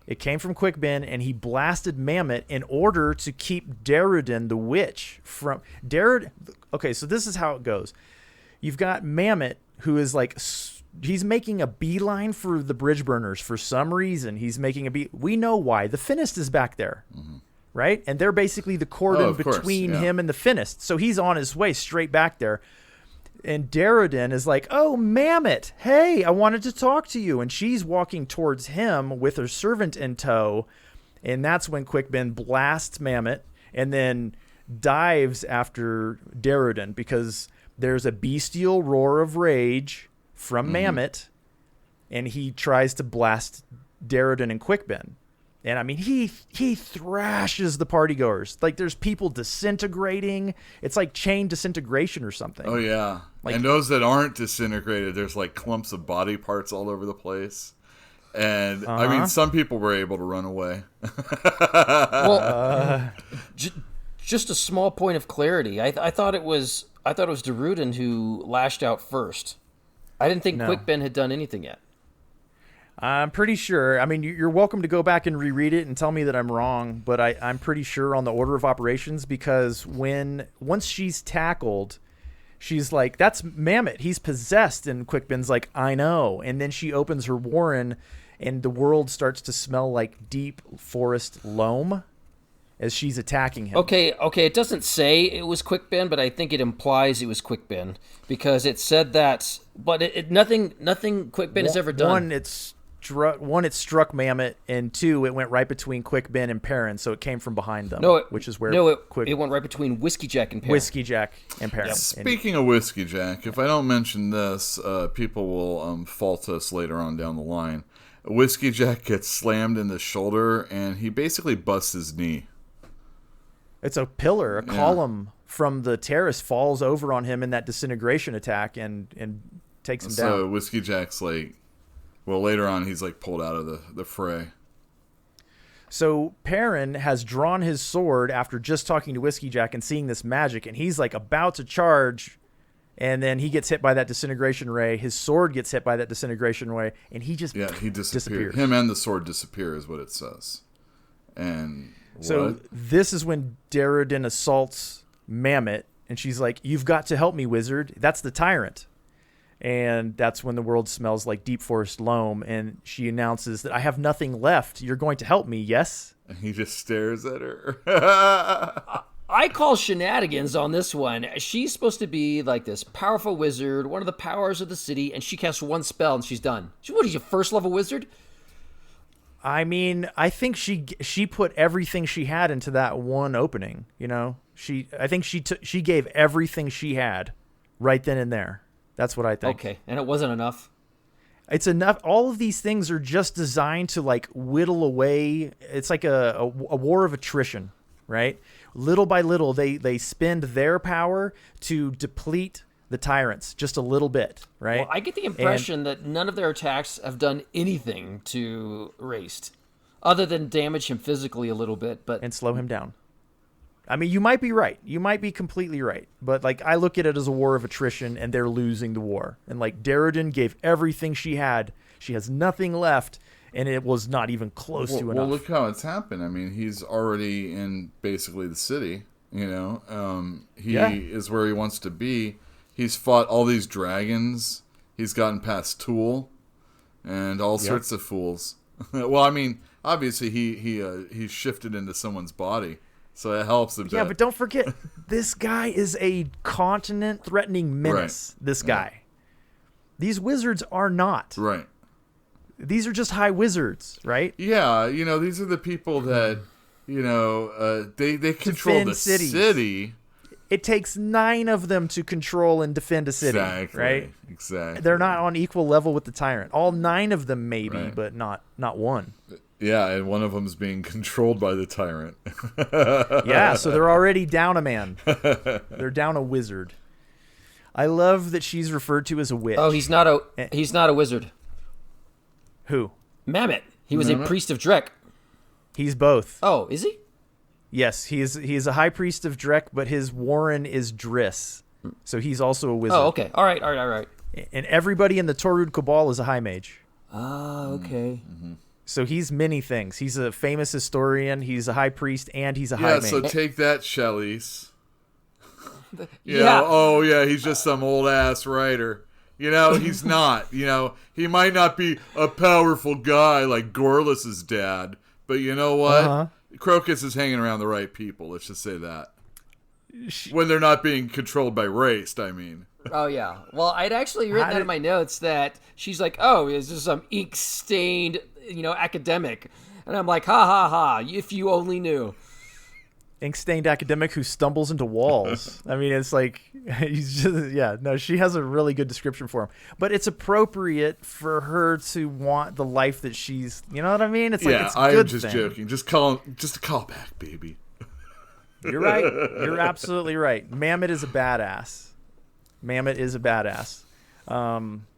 It came from Quick Ben, and he blasted Mammoth in order to keep Darujhistan, the witch, from Darujhistan. Okay, so this is how it goes. You've got Mammoth, who is like, he's making a beeline for the bridge burners for some reason. He's making we know why. The Finnist is back there. Mm-hmm. Right? And they're basically the cordon between him and the Finnist. So he's on his way straight back there. And Darujhistan is like, oh, Mammoth, hey, I wanted to talk to you. And she's walking towards him with her servant in tow. And that's when Quick Ben blasts Mammoth and then dives after Darujhistan because there's a bestial roar of rage from Mammoth. And he tries to blast Darujhistan and Quick Ben. And I mean, he thrashes the partygoers. Like, there's people disintegrating. It's like chain disintegration or something. Oh, yeah. Like, and those that aren't disintegrated, there's like clumps of body parts all over the place. And, I mean, some people were able to run away. Well, just a small point of clarity. I thought it was Darujhistan who lashed out first. I didn't think Quickben had done anything yet. I'm pretty sure. I mean, you're welcome to go back and reread it and tell me that I'm wrong, but I'm pretty sure on the order of operations, because once she's tackled, she's like, that's Mammoth. He's possessed. And Quickben's like, I know. And then she opens her warren, and the world starts to smell like deep forest loam as she's attacking him. Okay. It doesn't say it was Quickben, but I think it implies it was Quickben because it said that. But nothing Quickben has ever done. One, it struck Mammoth, and two, it went right between Quickben and Perrin, so it came from behind them. Which is where it went right between Whiskey Jack and Perrin. Whiskey Jack and Perrin. Yep. Speaking of Whiskey Jack, if I don't mention this, people will fault us later on down the line. Whiskey Jack gets slammed in the shoulder, and he basically busts his knee. It's a pillar, a column from the terrace falls over on him in that disintegration attack and takes him down. So Whiskey Jack's like, well, later on he's like pulled out of the fray. So Perrin has drawn his sword after just talking to Whiskey Jack and seeing this magic, and he's like about to charge, and then he gets hit by that disintegration ray. His sword gets hit by that disintegration ray, and he just he disappears. Him and the sword disappear is what it says. And so this is when Darujhistan assaults Mammoth, and she's like, "You've got to help me, wizard. That's the tyrant." And that's when the world smells like deep forest loam, and she announces that I have nothing left. You're going to help me, yes? And he just stares at her. I call shenanigans on this one. She's supposed to be like this powerful wizard, one of the powers of the city, and she casts one spell and she's done. What is your first level wizard? I mean, I think she put everything she had into that one opening. You know, I think she gave everything she had right then and there. That's what I think. Okay, and it wasn't enough? It's enough. All of these things are just designed to like whittle away. It's like a war of attrition, right? Little by little, they spend their power to deplete the tyrants just a little bit, right? Well, I get the impression that none of their attacks have done anything to Raest, other than damage him physically a little bit, and slow him down. I mean, you might be right. You might be completely right. But, like, I look at it as a war of attrition, and they're losing the war. And, like, Darujhistan gave everything she had. She has nothing left, and it was not even close to enough. Well, look how it's happened. I mean, he's already in basically the city, you know. He is where he wants to be. He's fought all these dragons. He's gotten past Tool and all sorts of fools. Well, I mean, obviously, he shifted into someone's body. So it helps a bit. Yeah, but don't forget, this guy is a continent-threatening menace, this guy. These wizards are not. Right. These are just high wizards, right? Yeah, you know, these are the people that, you know, they control the city. It takes 9 of them to control and defend a city, right? Exactly. They're not on equal level with the tyrant. All 9 of them maybe, but not one. Yeah, and one of them is being controlled by the tyrant. Yeah, so they're already down a man. They're down a wizard. I love that she's referred to as a witch. Oh, he's not a wizard. Who? Mammoth. He was a priest of Drek. He's both. Oh, is he? Yes, he is a high priest of Drek, but his warren is Driss. So he's also a wizard. Oh, okay. All right. And everybody in the T'Orud Cabal is a high mage. Ah, okay. Mm-hmm. So he's many things. He's a famous historian, he's a high priest, and he's a high mage. Yeah, so take that, Shellys. Yeah. Oh, yeah, he's just some old-ass writer. You know, he's not. You know, he might not be a powerful guy like Gorlas's dad, but you know what? Crocus is hanging around the right people, let's just say that. When they're not being controlled by Raest, I mean. Oh, yeah. Well, I'd actually written that in my notes that she's like, oh, is this some ink-stained, you know, academic? And I'm like, ha, ha, ha, if you only knew. ink-stained academic who stumbles into walls. I mean, it's like he's just no. She has a really good description for him, but it's appropriate for her to want the life that she's. You know what I mean? It's like it's a good I'm just thing. joking. Just a call back, baby. You're right. You're absolutely right. Mamet is a badass.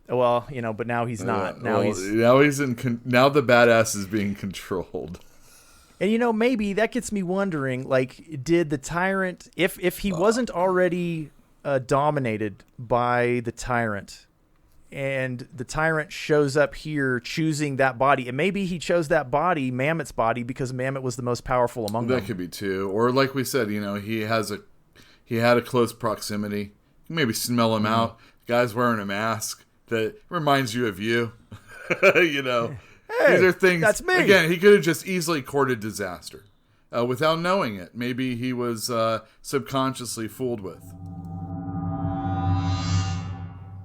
Well, but now he's not. Now now the badass is being controlled. And maybe that gets me wondering, like, did the Tyrant, if he wasn't already dominated by the Tyrant, and the Tyrant shows up here choosing that body, and maybe he chose that body, Mamet's body, because Mamet was the most powerful among them. That could be too. Or like we said, he had a close proximity. You can maybe smell him out. The guy's wearing a mask that reminds you of you. Hey, these are things. That's me. Again, he could have just easily courted disaster without knowing it. Maybe he was subconsciously fooled with.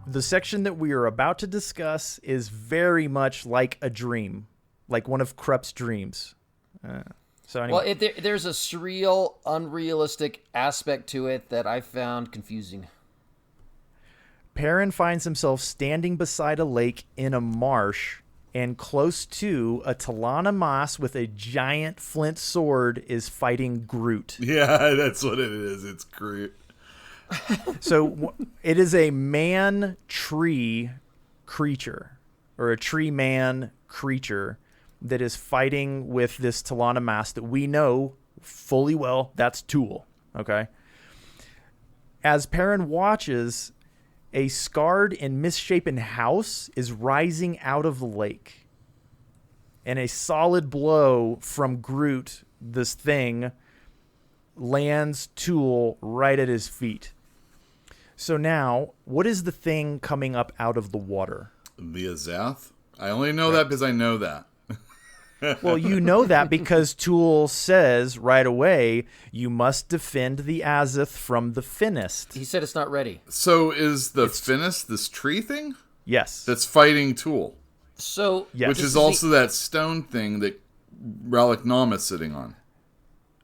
The section that we are about to discuss is very much like a dream, like one of Krupp's dreams. So anyway. Well, there's a surreal, unrealistic aspect to it that I found confusing. Perrin finds himself standing beside a lake in a marsh, and close to a T'Lana Mas with a giant flint sword is fighting Groot. Yeah, that's what it is. It's Groot. So it is a man-tree creature, or a tree-man creature that is fighting with this T'Lana Mas that we know fully well that's Tool. Okay. As Perrin watches, a scarred and misshapen house is rising out of the lake. And a solid blow from Groot, this thing, lands Tool right at his feet. So now, what is the thing coming up out of the water? The Azath? I only know that because I know that. Well, you know that because Tool says right away, you must defend the Azath from the Finnest. He said it's not ready. So is the Finnest this tree thing? Yes. That's fighting Tool. So, yes. Which is also that stone thing that Relic Nam is sitting on.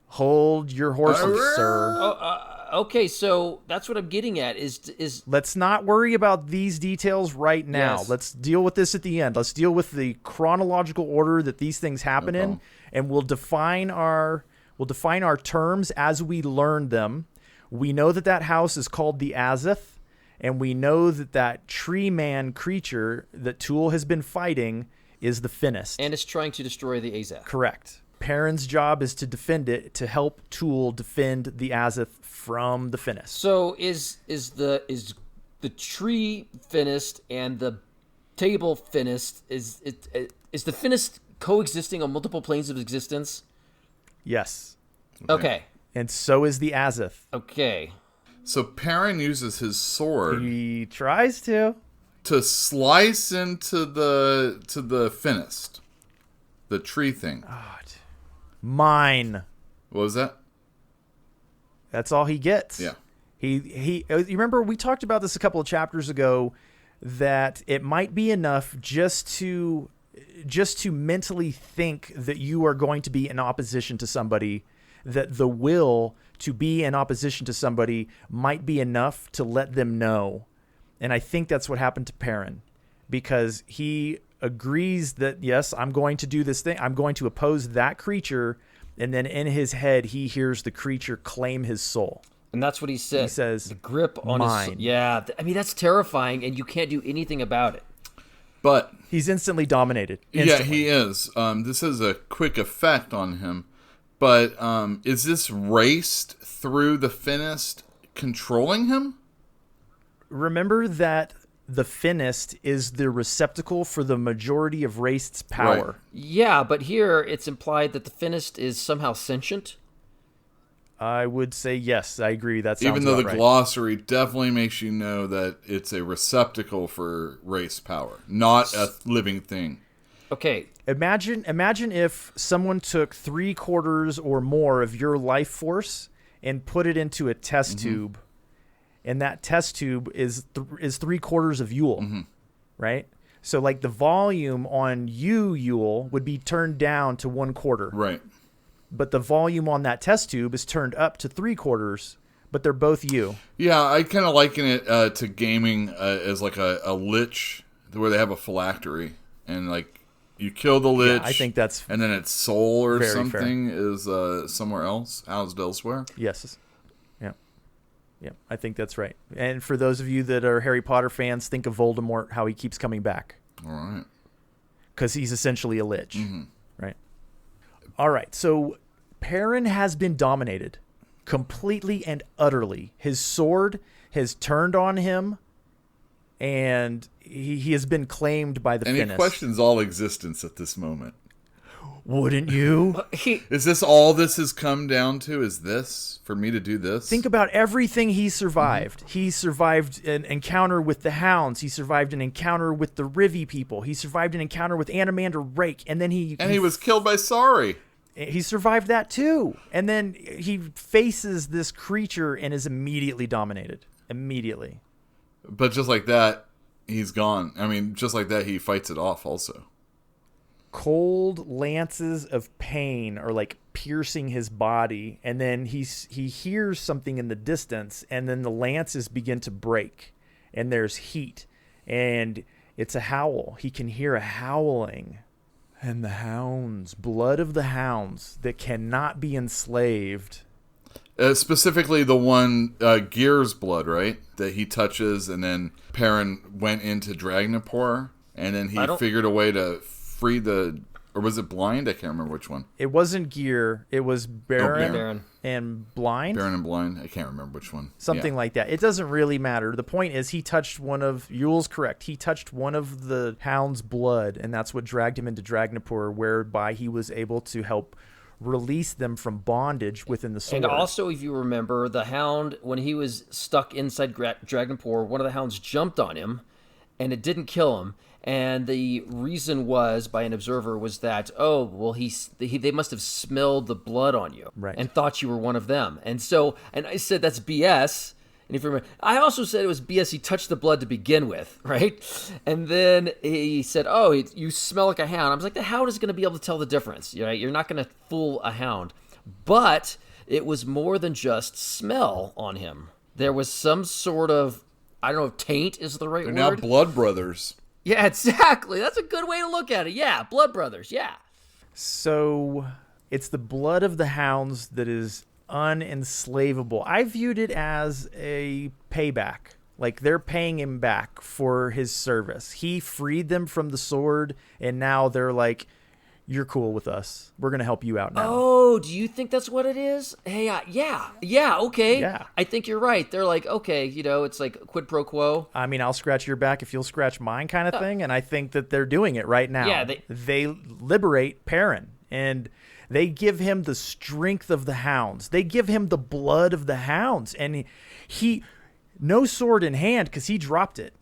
Hold your horses, sir. Okay, so that's what I'm getting at is Let's not worry about these details right now. Yes. Let's deal with this at the end. Let's deal with the chronological order that these things happen in, and we'll define our terms as we learn them. We know that house is called the Azath, and we know that tree man creature that Tool has been fighting is the Finnest. and it's trying to destroy the Azath. Correct. Perrin's job is to defend it, to help Tool defend the Azath from the Finnest. So is the tree Finnest and the table Finnest is the Finnest coexisting on multiple planes of existence? Yes. Okay. And so is the Azath. Okay. So Perrin uses his sword He tries to. slice into the Finnest. The tree thing. Mine. What was that? That's all he gets. Yeah. He you remember we talked about this a couple of chapters ago, that it might be enough just to mentally think that you are going to be in opposition to somebody, that the will to be in opposition to somebody might be enough to let them know. And I think that's what happened to Perrin, because he agrees that, yes, I'm going to do this thing. I'm going to oppose that creature. And then in his head, he hears the creature claim his soul. And that's what he said. He says, the grip on mine. his... Yeah. I mean, that's terrifying, and you can't do anything about it. But he's instantly dominated. yeah, he is. This has a quick effect on him. But is this Raest through the Finnest controlling him? Remember that the Finnest is the receptacle for the majority of Raest's power. Right. Yeah, but here it's implied that the Finnest is somehow sentient. I would say yes. I agree. That sounds Even though the right. glossary definitely makes you know that it's a receptacle for race power, not a living thing. Okay. Imagine if someone took 3/4 or more of your life force and put it into a test tube, and that test tube is 3/4 of Yule, right? So like the volume on Yule would be turned down to 1/4. Right. but the volume on that test tube is turned up to 3/4, but they're both you. Yeah, I kind of liken it to gaming as like a lich where they have a phylactery. And like you kill the lich, I think that's and then its soul or very something is somewhere else, housed elsewhere. Yes. Yeah, I think that's right. And for those of you that are Harry Potter fans, think of Voldemort, how he keeps coming back. All right. Because he's essentially a lich, Mm-hmm. right? All right, so Perrin has been dominated completely and utterly. His sword has turned on him, and he has been claimed by the And Finis. he questions all existence at this moment. Wouldn't you? Is this all this has come down to? Is this for me to do this? Think about everything he survived. Mm-hmm. He survived an encounter with the Hounds. He survived an encounter with the Rivi people. He survived an encounter with Animander Rake. And then he was killed by Sari. He survived that too. And then he faces this creature and is immediately dominated. Immediately. But just like that, he's gone. I mean, just like that, he fights it off also. Cold lances of pain are like piercing his body, and then he hears something in the distance, and then the lances begin to break, and there's heat, and it's a howl. He can hear a howling, and the hounds, blood of the hounds that cannot be enslaved. Specifically the one Gear's blood, right? That he touches, and then Perrin went into Dragnapor, and then he figured a way to free or was it Blind? I can't remember which one. It wasn't Gear. It was Baron and Blind. Baron and Blind. I can't remember which one. Something like that. It doesn't really matter. The point is he touched Yule's correct. He touched one of the hound's blood, and that's what dragged him into Dragnapur, whereby he was able to help release them from bondage within the sword. And also, if you remember, the hound, when he was stuck inside Dragnapur, one of the hounds jumped on him, and it didn't kill him. And the reason was, by an observer, was that, they must have smelled the blood on you, right, and thought you were one of them. And I said, that's BS. And if you remember, I also said it was BS. He touched the blood to begin with, right? And then he said, you smell like a hound. I was like, the hound is going to be able to tell the difference, right? You're not going to fool a hound. But it was more than just smell on him. There was some sort of, I don't know if taint is the right word. They're now blood brothers. Yeah, exactly. That's a good way to look at it. Yeah, blood brothers, yeah. So it's the blood of the hounds that is unenslavable. I viewed it as a payback. Like they're paying him back for his service. He freed them from the sword, and now they're like, you're cool with us. We're going to help you out now. Oh, do you think that's what it is? Hey, yeah, okay. Yeah. I think you're right. They're like, okay, it's like quid pro quo. I mean, I'll scratch your back if you'll scratch mine kind of thing, and I think that they're doing it right now. Yeah, they liberate Perrin, and they give him the strength of the hounds. They give him the blood of the hounds, and he no sword in hand because he dropped it.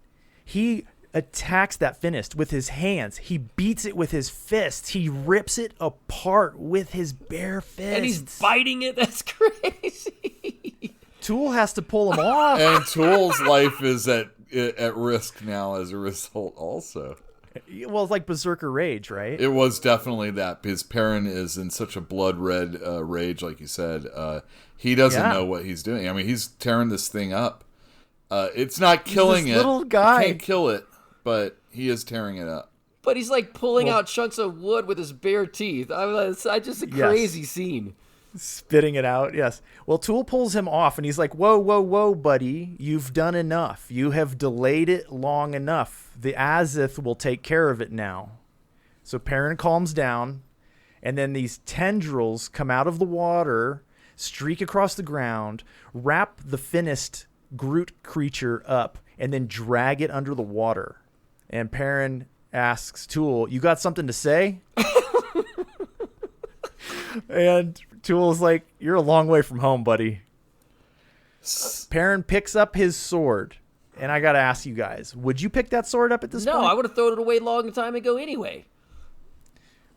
He attacks that Finis with his hands. He beats it with his fists. He rips it apart with his bare fists. And he's biting it. That's crazy. Tool has to pull him off. And Tool's life is at risk now as a result also. Well, it's like Berserker Rage, right? It was definitely that, because Perrin is in such a blood red rage, like you said. He doesn't know what he's doing. I mean, he's tearing this thing up. It's not killing it. Little guy. You can't kill it, but he is tearing it up. But he's like pulling out chunks of wood with his bare teeth. It's just a crazy scene. Spitting it out, yes. Well, Tool pulls him off, and he's like, whoa, buddy. You've done enough. You have delayed it long enough. The Azith will take care of it now. So Perrin calms down, and then these tendrils come out of the water, streak across the ground, wrap the Finis Groot creature up, and then drag it under the water. And Perrin asks Tool, you got something to say? And Tool's like, you're a long way from home, buddy. Perrin picks up his sword. And I got to ask you guys, would you pick that sword up at this point? No, I would have thrown it away a long time ago anyway.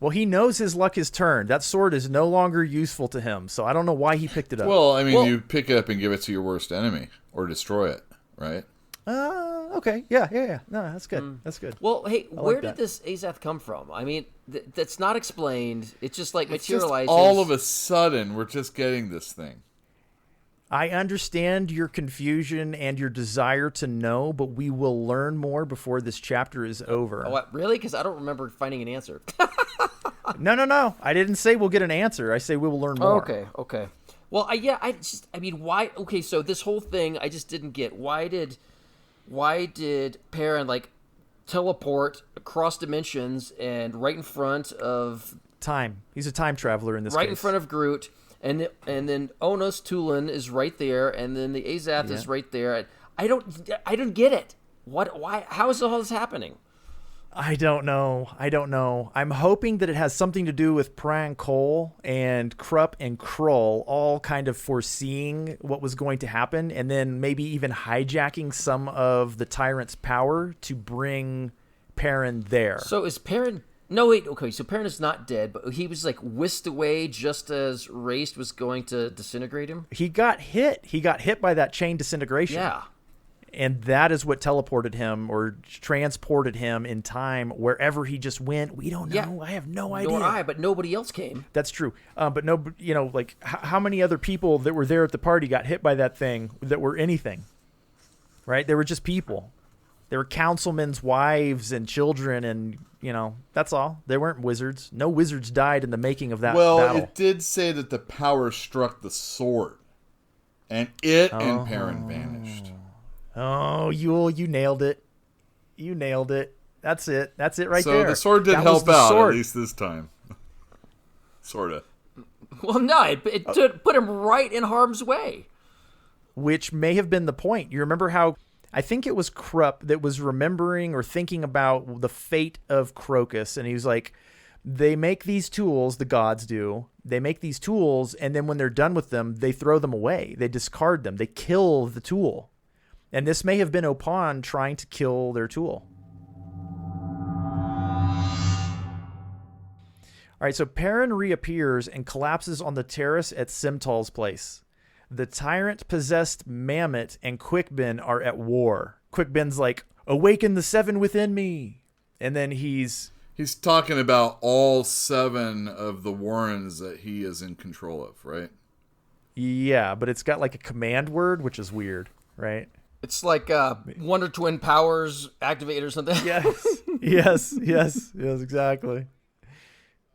Well, he knows his luck is turned. That sword is no longer useful to him. So I don't know why he picked it up. Well, I mean, you pick it up and give it to your worst enemy or destroy it, right? Okay. Yeah. No, that's good. That's good. Well, hey, I where like did that. this Azath come from? I mean, that's not explained. It just like It's just materializes. all of a sudden, we're just getting this thing. I understand your confusion and your desire to know, but we will learn more before this chapter is over. Oh, what, really? Because I don't remember finding an answer. No. I didn't say we'll get an answer. I say we will learn more. Okay. Well, I mean, why? Okay, so this whole thing, I just didn't get. Why did Perrin like teleport across dimensions and right in front of Time. He's a time traveler in this right case. in front of Groot, and then Onos Tulin is right there, and then the Azath is right there. I don't get it. What? Why? How is all this happening? I don't know. I'm hoping that it has something to do with Pran Cole and Krupp and Krull all kind of foreseeing what was going to happen, and then maybe even hijacking some of the Tyrant's power to bring Perrin there. So is Perrin? No, wait. Okay, so Perrin is not dead, but he was like whisked away just as Raest was going to disintegrate him. He got hit. He got hit by that chain disintegration. Yeah. And that is what teleported him or transported him in time wherever he just went. We don't know. Yeah. I have no idea. Nor I, but nobody else came. That's true. But no, like how many other people that were there at the party got hit by that thing that were anything, right? They were just people. They were councilmen's wives and children, and that's all. They weren't wizards. No wizards died in the making of that battle. It did say that the power struck the sword, and it and Perrin vanished. Oh, you nailed it. You nailed it. That's it right so there. So the sword did That help was the out, sword. at least this time. Sort of. Well, no, it put him right in harm's way. Which may have been the point. You remember how, I think it was Krupp that was remembering or thinking about the fate of Crocus, and he was like, they make these tools, the gods do. They make these tools, and then when they're done with them, they throw them away. They discard them. They kill the tool. And this may have been Opan trying to kill their tool. All right, so Perrin reappears and collapses on the terrace at Simtal's place. The tyrant-possessed Mammoth and Quickben are at war. Quickben's like, awaken the seven within me. And then he's talking about all 7 of the Warrens that he is in control of, right? Yeah, but it's got like a command word, which is weird, right? It's like Wonder Twin powers activate or something. Yes, exactly.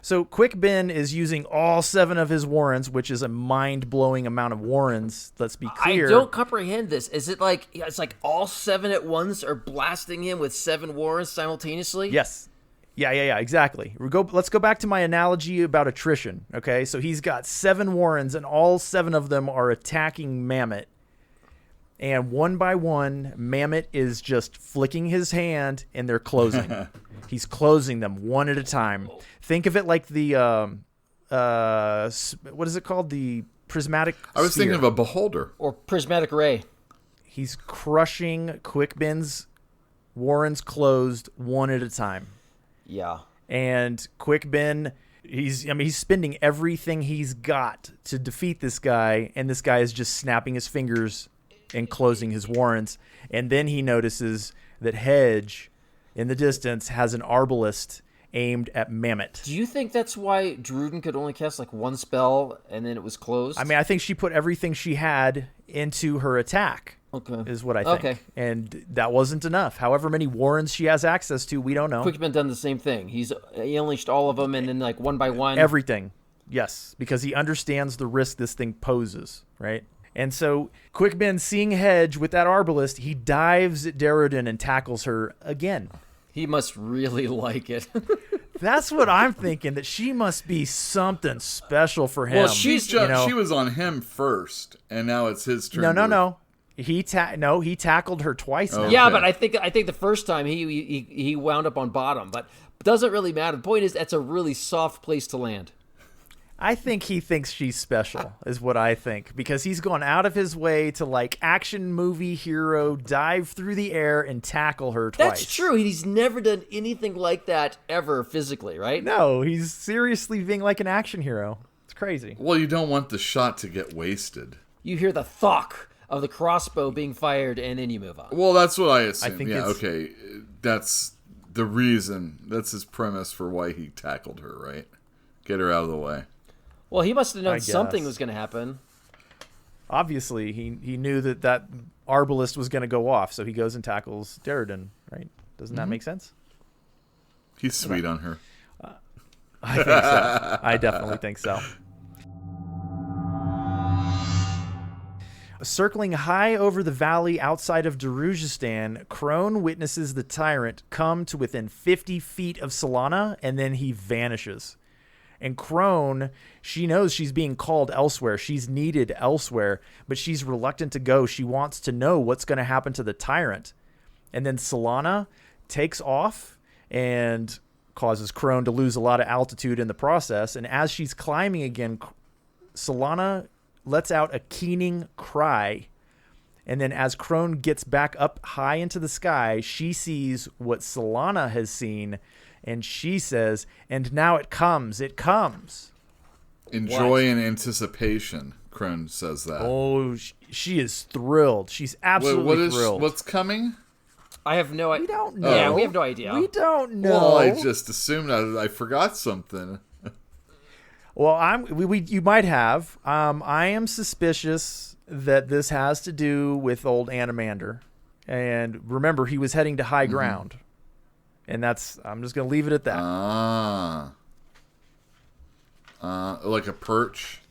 So Quickben is using all 7 of his Warrens, which is a mind-blowing amount of Warrens. Let's be clear. I don't comprehend this. Is it like it's like all 7 at once are blasting him with 7 Warrens simultaneously? Yes. Yeah, exactly. Let's go back to my analogy about attrition, okay? So he's got 7 Warrens, and all 7 of them are attacking Mammoth. And one by one, Mammoth is just flicking his hand, and they're closing. He's closing them one at a time. Think of it like the, what is it called? The prismatic I was sphere. thinking of a beholder. Or prismatic ray. He's crushing Quickben's Warrens closed one at a time. Yeah. And Quickben, he's spending everything he's got to defeat this guy, and this guy is just snapping his fingers and closing his Warrens. And then he notices that Hedge in the distance has an arbalist aimed at Mammoth. Do you think that's why Druden could only cast like one spell and then it was closed? I mean, I think she put everything she had into her attack. Okay. Is what I think. Okay. And that wasn't enough. However many Warrens she has access to, we don't know. Quickman done the same thing. He unleashed all of them, and then like one by one. Everything. Yes, because he understands the risk this thing poses, right? And so Quickben, seeing Hedge with that arbalist, he dives at Darujhistan and tackles her again. He must really like it. That's what I'm thinking, that she must be something special for him. Well, She was on him first, and now it's his turn. No. He tackled her twice now. Okay. Yeah, but I think the first time he wound up on bottom, but it doesn't really matter. The point is, that's a really soft place to land. I think he thinks she's special, is what I think, because he's gone out of his way to, like, action movie hero dive through the air and tackle her twice. That's true. He's never done anything like that ever physically, right? No, he's seriously being like an action hero. It's crazy. Well, you don't want the shot to get wasted. You hear the thok of the crossbow being fired, and then you move on. Well, that's what I assume. I think yeah, it's- okay. That's the reason. That's his premise for why he tackled her, right? Get her out of the way. Well, he must have known I something guess. was going to happen. Obviously, he knew that arbalist was going to go off, so he goes and tackles Darujhistan, right? Doesn't that make sense? He's sweet on her. I think so. I definitely think so. Circling high over the valley outside of Darujhistan, Crone witnesses the tyrant come to within 50 feet of Solana, and then he vanishes. And Crone, she knows she's being called elsewhere. She's needed elsewhere, but she's reluctant to go. She wants to know what's going to happen to the tyrant. And then Solana takes off and causes Crone to lose a lot of altitude in the process. And as she's climbing again, Solana lets out a keening cry. And then as Crone gets back up high into the sky, she sees what Solana has seen. And she says, and now it comes, it comes. In joy and anticipation, Crone says that. Oh, she is thrilled. She's absolutely thrilled. What's coming? I have no idea. We don't know. Yeah, we have no idea. We don't know. Well, I just assumed I forgot something. Well, you might have. I am suspicious that this has to do with old Animander. And remember, he was heading to high ground. And I'm just going to leave it at that. Like a perch?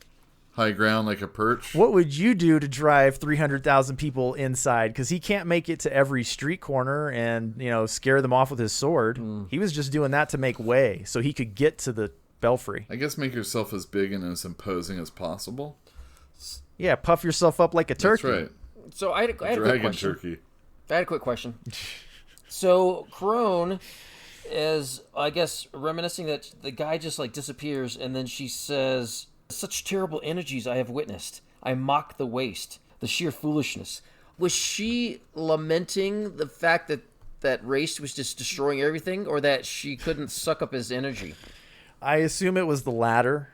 High ground like a perch? What would you do to drive 300,000 people inside? Because he can't make it to every street corner and, scare them off with his sword. He was just doing that to make way so he could get to the belfry. I guess make yourself as big and as imposing as possible. Yeah, puff yourself up like a turkey. That's right. So I had a quick Dragon question. turkey. I had a quick question. So Crone is, I guess, reminiscing that the guy just disappears, and then she says, "Such terrible energies I have witnessed. I mock the waste, the sheer foolishness." Was she lamenting the fact that Raest was just destroying everything, or that she couldn't suck up his energy? I assume it was the latter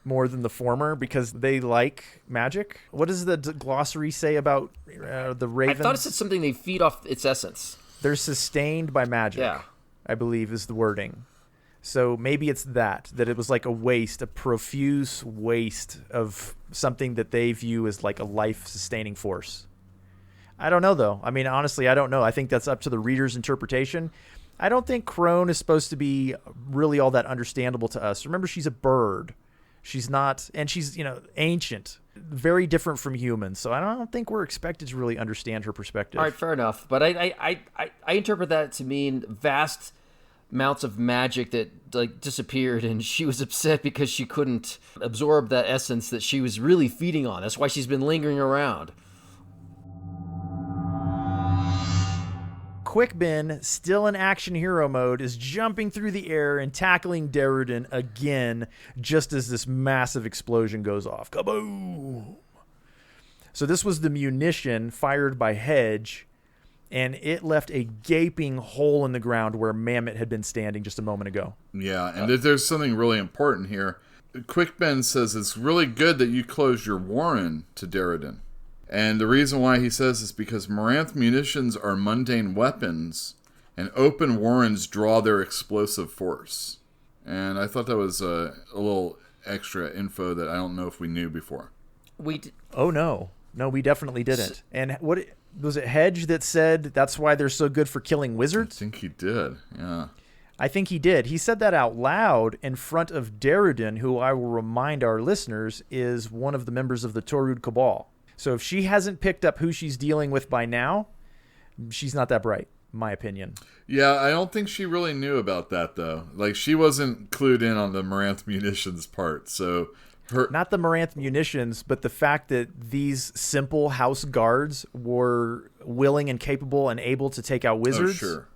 more than the former because they like magic. What does the glossary say about the ravens? I thought it said something they feed off its essence. They're sustained by magic, Yeah. I believe is the wording. So maybe it's that it was like a waste, a profuse waste of something that they view as like a life-sustaining force. I don't know, though. I mean, honestly, I don't know. I think that's up to the reader's interpretation. I don't think Crone is supposed to be really all that understandable to us. Remember, she's a bird. She's not, and she's, ancient, very different from humans. So I don't think we're expected to really understand her perspective. All right, fair enough. But I interpret that to mean vast amounts of magic that disappeared, and she was upset because she couldn't absorb that essence that she was really feeding on. That's why she's been lingering around. Quickbin, still in action hero mode, is jumping through the air and tackling Darujhistan again just as this massive explosion goes off. Kaboom! So this was the munition fired by Hedge, and it left a gaping hole in the ground where Mammoth had been standing just a moment ago. Yeah, and there's something really important here. Quickbin says it's really good that you closed your warren to Darujhistan. And the reason why he says is because Moranth munitions are mundane weapons, and open warrens draw their explosive force. And I thought that was a little extra info that I don't know if we knew before. Oh, no. No, we definitely didn't. And what was it, Hedge, that said that's why they're so good for killing wizards? I think he did, yeah. I think he did. He said that out loud in front of Darujhistan, who I will remind our listeners is one of the members of the T'Orud Cabal. So if she hasn't picked up who she's dealing with by now, she's not that bright, in my opinion. Yeah, I don't think she really knew about that, though. She wasn't clued in on the Moranth munitions part, so... Not the Moranth munitions, but the fact that these simple house guards were willing and capable and able to take out wizards. Oh, sure.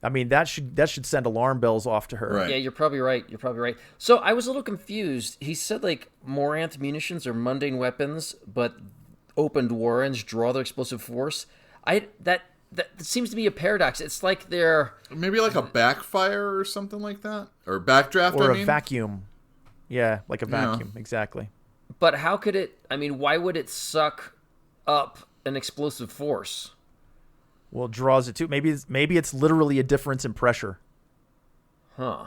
I mean, that should send alarm bells off to her. Right. Yeah, you're probably right. So I was a little confused. He said Moranth munitions are mundane weapons, but opened warrens draw their explosive force. That seems to be a paradox. It's like they're maybe like a backfire or something like that, or backdraft. Or I mean? a vacuum. Yeah, like a vacuum, exactly. But how could it? I mean, why would it suck up an explosive force. Well, it draws it to. Maybe it's literally a difference in pressure. Huh.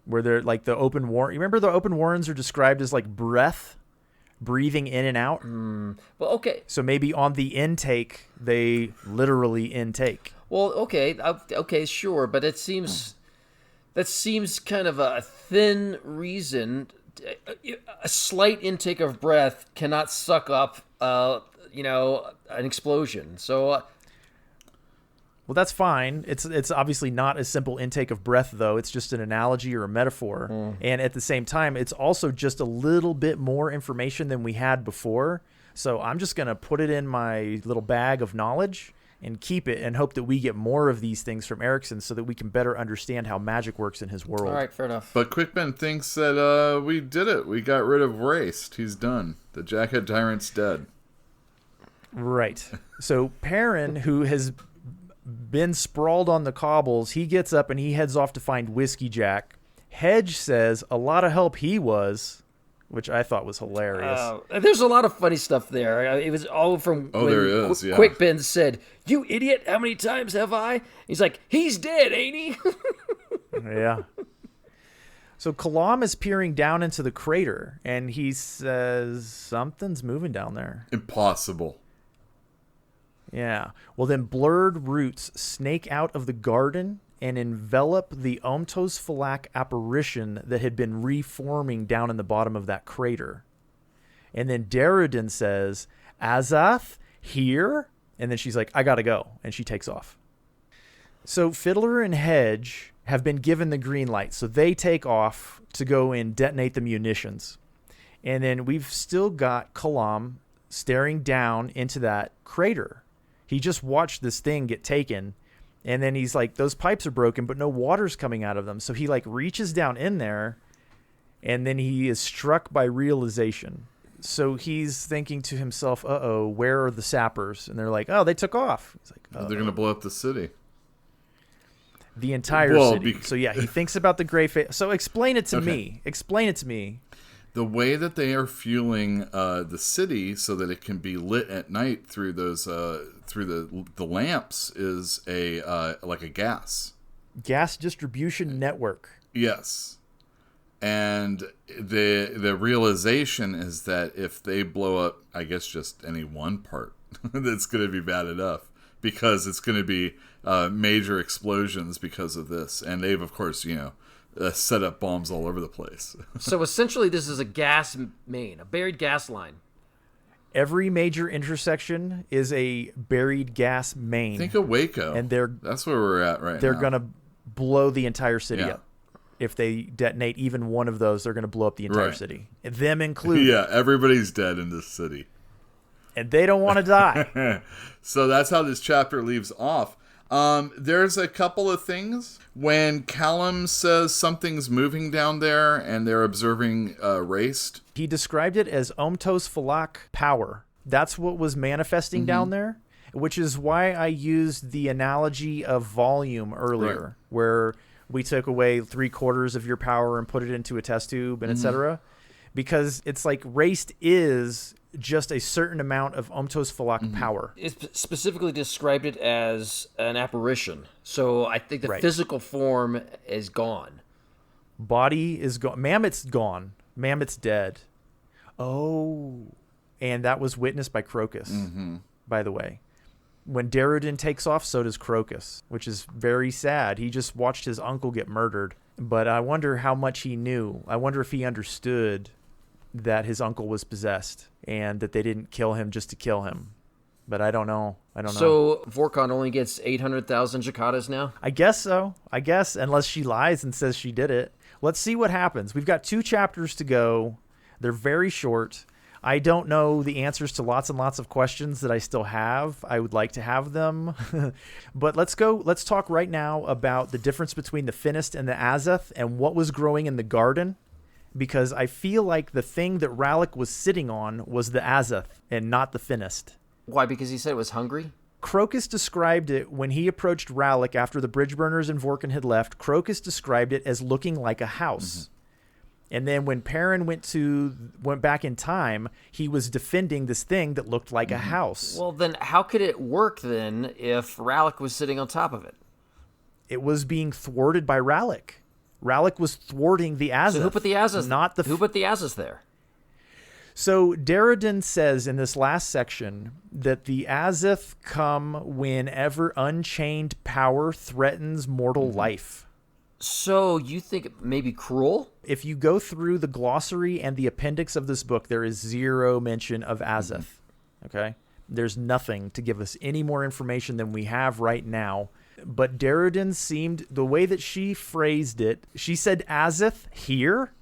Where they're like the open warren. You remember the open warrens are described as like breath, breathing in and out. Well, okay. So maybe on the intake they literally intake. Well, okay, sure, but that seems kind of a thin reason. A slight intake of breath cannot suck up, an explosion. So. Well, that's fine. It's obviously not a simple intake of breath, though. It's just an analogy or a metaphor. And at the same time, it's also just a little bit more information than we had before. So I'm just going to put it in my little bag of knowledge and keep it and hope that we get more of these things from Erikson so that we can better understand how magic works in his world. All right, fair enough. But Quickben thinks that we did it. We got rid of Raest. He's done. The Jackhead Tyrant's dead. Right. So Perrin, who has been sprawled on the cobbles, he gets up and he heads off to find Whiskey Jack. Hedge says a lot of help he was, which I thought was hilarious. There's a lot of funny stuff there. It was all from when there is, yeah. Quickben said, "You idiot, how many times have I?" He's like, "He's dead, ain't he?" Yeah. So Kalam is peering down into the crater, and he says something's moving down there. Impossible. Yeah. Well, then blurred roots snake out of the garden and envelop the Omtos Falak apparition that had been reforming down in the bottom of that crater. And then Darujhistan says, "Azath, here?" And then she's like, "I gotta go." And she takes off. So Fiddler and Hedge have been given the green light. So they take off to go and detonate the munitions. And then we've still got Kalam staring down into that crater. He just watched this thing get taken, and then he's like, those pipes are broken, but no water's coming out of them. So he like reaches down in there, and then he is struck by realization. So he's thinking to himself, uh-oh, where are the sappers? And they're like, oh, they took off. He's like, They're going to blow up the city. The entire city. So yeah, he thinks about the gray face. So explain it to me. Explain it to me. The way that they are fueling the city so that it can be lit at night through those through the lamps is like a gas distribution network. Yes, and the realization is that if they blow up, I guess just any one part, that's going to be bad enough because it's going to be major explosions because of this, and they've of course set up bombs all over the place. So essentially this is a gas main, a buried gas line. Every major intersection is a buried gas main. Think of Waco. And that's where we're at right now. They're going to blow the entire city up. If they detonate even one of those, they're going to blow up the entire city. Them included. Yeah, everybody's dead in this city. And they don't want to die. So that's how this chapter leaves off. There's a couple of things. When Callum says something's moving down there and they're observing Raest. He described it as Omtos Falak power. That's what was manifesting down there, which is why I used the analogy of volume earlier, where we took away 3/4 of your power and put it into a test tube and etc. Because it's like Raest is just a certain amount of Omtos Falak power. It specifically described it as an apparition. So I think the physical form is gone. Body is gone. Mammoth's gone. Mammoth's dead. Oh. And that was witnessed by Crocus, by the way. When Darujhistan takes off, so does Crocus, which is very sad. He just watched his uncle get murdered. But I wonder how much he knew. I wonder if he understood that his uncle was possessed and that they didn't kill him just to kill him. But I don't know. So Vorcan only gets 800,000 Jakartas now? I guess so. Unless she lies and says she did it. Let's see what happens. We've got 2 chapters to go. They're very short. I don't know the answers to lots and lots of questions that I still have. I would like to have them. But let's talk right now about the difference between the Finnest and the Azath and what was growing in the garden. Because I feel like the thing that Rallick was sitting on was the Azath and not the Finnest. Why? Because he said it was hungry? Crocus described it when he approached Rallick after the bridge burners and Vorcan had left. Crocus described it as looking like a house. And then when Perrin went back in time, he was defending this thing that looked like a house. Well, then how could it work then if Rallick was sitting on top of it? It was being thwarted by Rallick. Rallick was thwarting the Azeth. So who put the Azeth? Not the who put the Azeth there? So Darujhistan says in this last section that the Azeth come whenever unchained power threatens mortal life. So you think it may be cruel? If you go through the glossary and the appendix of this book, there is zero mention of Azeth. Okay? There's nothing to give us any more information than we have right now. But Darujhistan seemed, the way that she phrased it, she said Azeth here,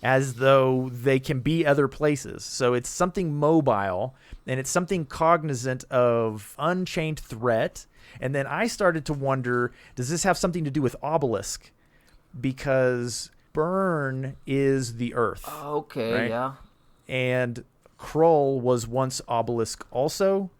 as though they can be other places. So it's something mobile, and it's something cognizant of unchained threat. And then I started to wonder, does this have something to do with Obelisk? Because Burn is the Earth. Okay, right? yeah. And Krull was once Obelisk also.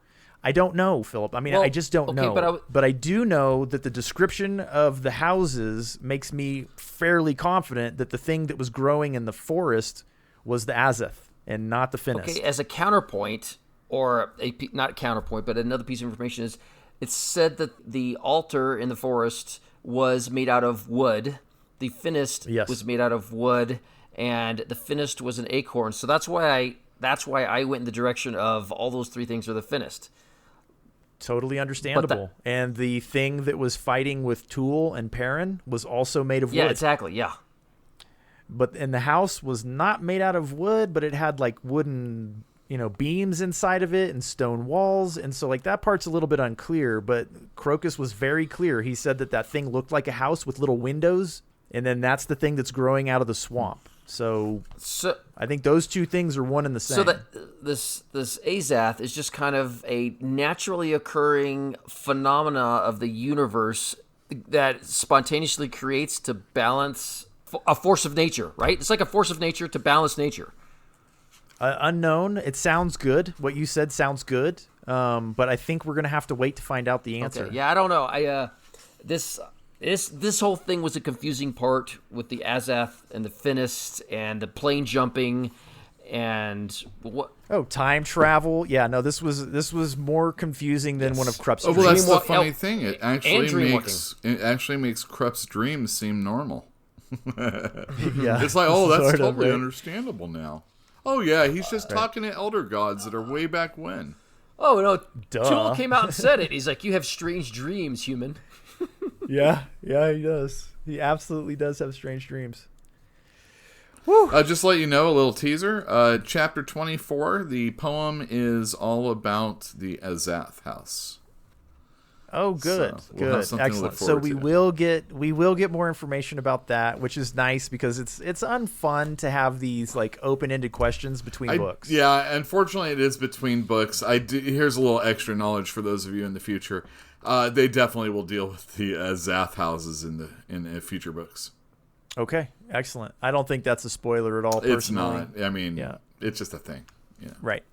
I don't know, Philip. I mean, I just don't know. But I do know that the description of the houses makes me fairly confident that the thing that was growing in the forest was the Azeth and not the Finnest. Okay, as a counterpoint, or not counterpoint, but another piece of information is, it's said that the altar in the forest was made out of wood. The Finnest was made out of wood, and the Finnest was an acorn. So that's why I went in the direction of all those three things are the Finnest. Totally understandable. And the thing that was fighting with Tool and Perrin was also made of wood. Yeah, exactly, yeah. And the house was not made out of wood, but it had like wooden, beams inside of it and stone walls. And so like that part's a little bit unclear, but Crocus was very clear. He said that thing looked like a house with little windows, and then that's the thing that's growing out of the swamp. So I think those two things are one and the same. So that this Azath is just kind of a naturally occurring phenomena of the universe that spontaneously creates to balance a force of nature, right? It's like a force of nature to balance nature. Unknown. It sounds good. What you said sounds good. But I think we're going to have to wait to find out the answer. Okay. Yeah, I don't know. This whole thing was a confusing part with the Azath and the Finnest and the plane jumping and what? Oh, time travel. Yeah, no, this was more confusing than one of Krupp's dreams. Oh, well, that's the funny thing. It actually makes Krupp's dreams seem normal. Yeah, it's like, that's totally understandable now. Oh yeah, he's just talking to elder gods that are way back when. Oh no, Tool came out and said it. He's like, you have strange dreams, human. Yeah, he does. He absolutely does have strange dreams. Just to let you know, a little teaser. Chapter 24, the poem is all about the Azath house. Oh, good, so we'll good, excellent. So we will get more information about that, which is nice because it's unfun to have these like open-ended questions between books. Yeah, unfortunately, it is between books. Here's a little extra knowledge for those of you in the future. They definitely will deal with the Zath houses in future books. Okay, excellent. I don't think that's a spoiler at all. Personally. It's not. I mean, it's just a thing. Yeah. Right.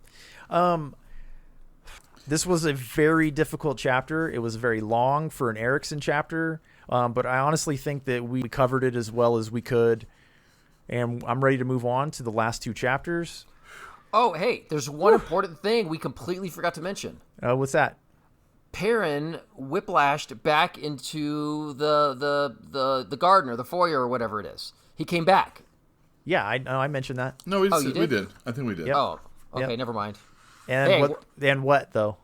This was a very difficult chapter. It was very long for an Erikson chapter, but I honestly think that we covered it as well as we could, and I'm ready to move on to the last two chapters. Oh, hey, there's one important thing we completely forgot to mention. What's that? Perrin whiplashed back into the garden or the foyer or whatever it is. He came back. Yeah, I mentioned that. No, we did. I think we did. Yep. Oh, okay, never mind. And what though?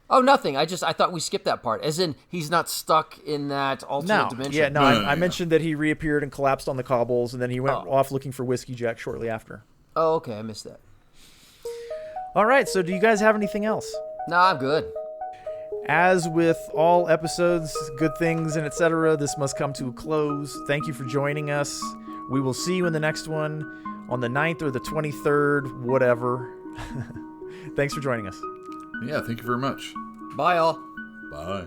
Oh, nothing. I thought we skipped that part. As in, he's not stuck in that alternate dimension. Yeah, no. I mentioned that he reappeared and collapsed on the cobbles, and then he went off looking for Whiskey Jack shortly after. Oh, okay. I missed that. All right. So, do you guys have anything else? No, I'm good. As with all episodes, good things and etc., this must come to a close. Thank you for joining us. We will see you in the next one on the 9th or the 23rd, whatever. Thanks for joining us. Yeah, thank you very much. Bye, all. Bye.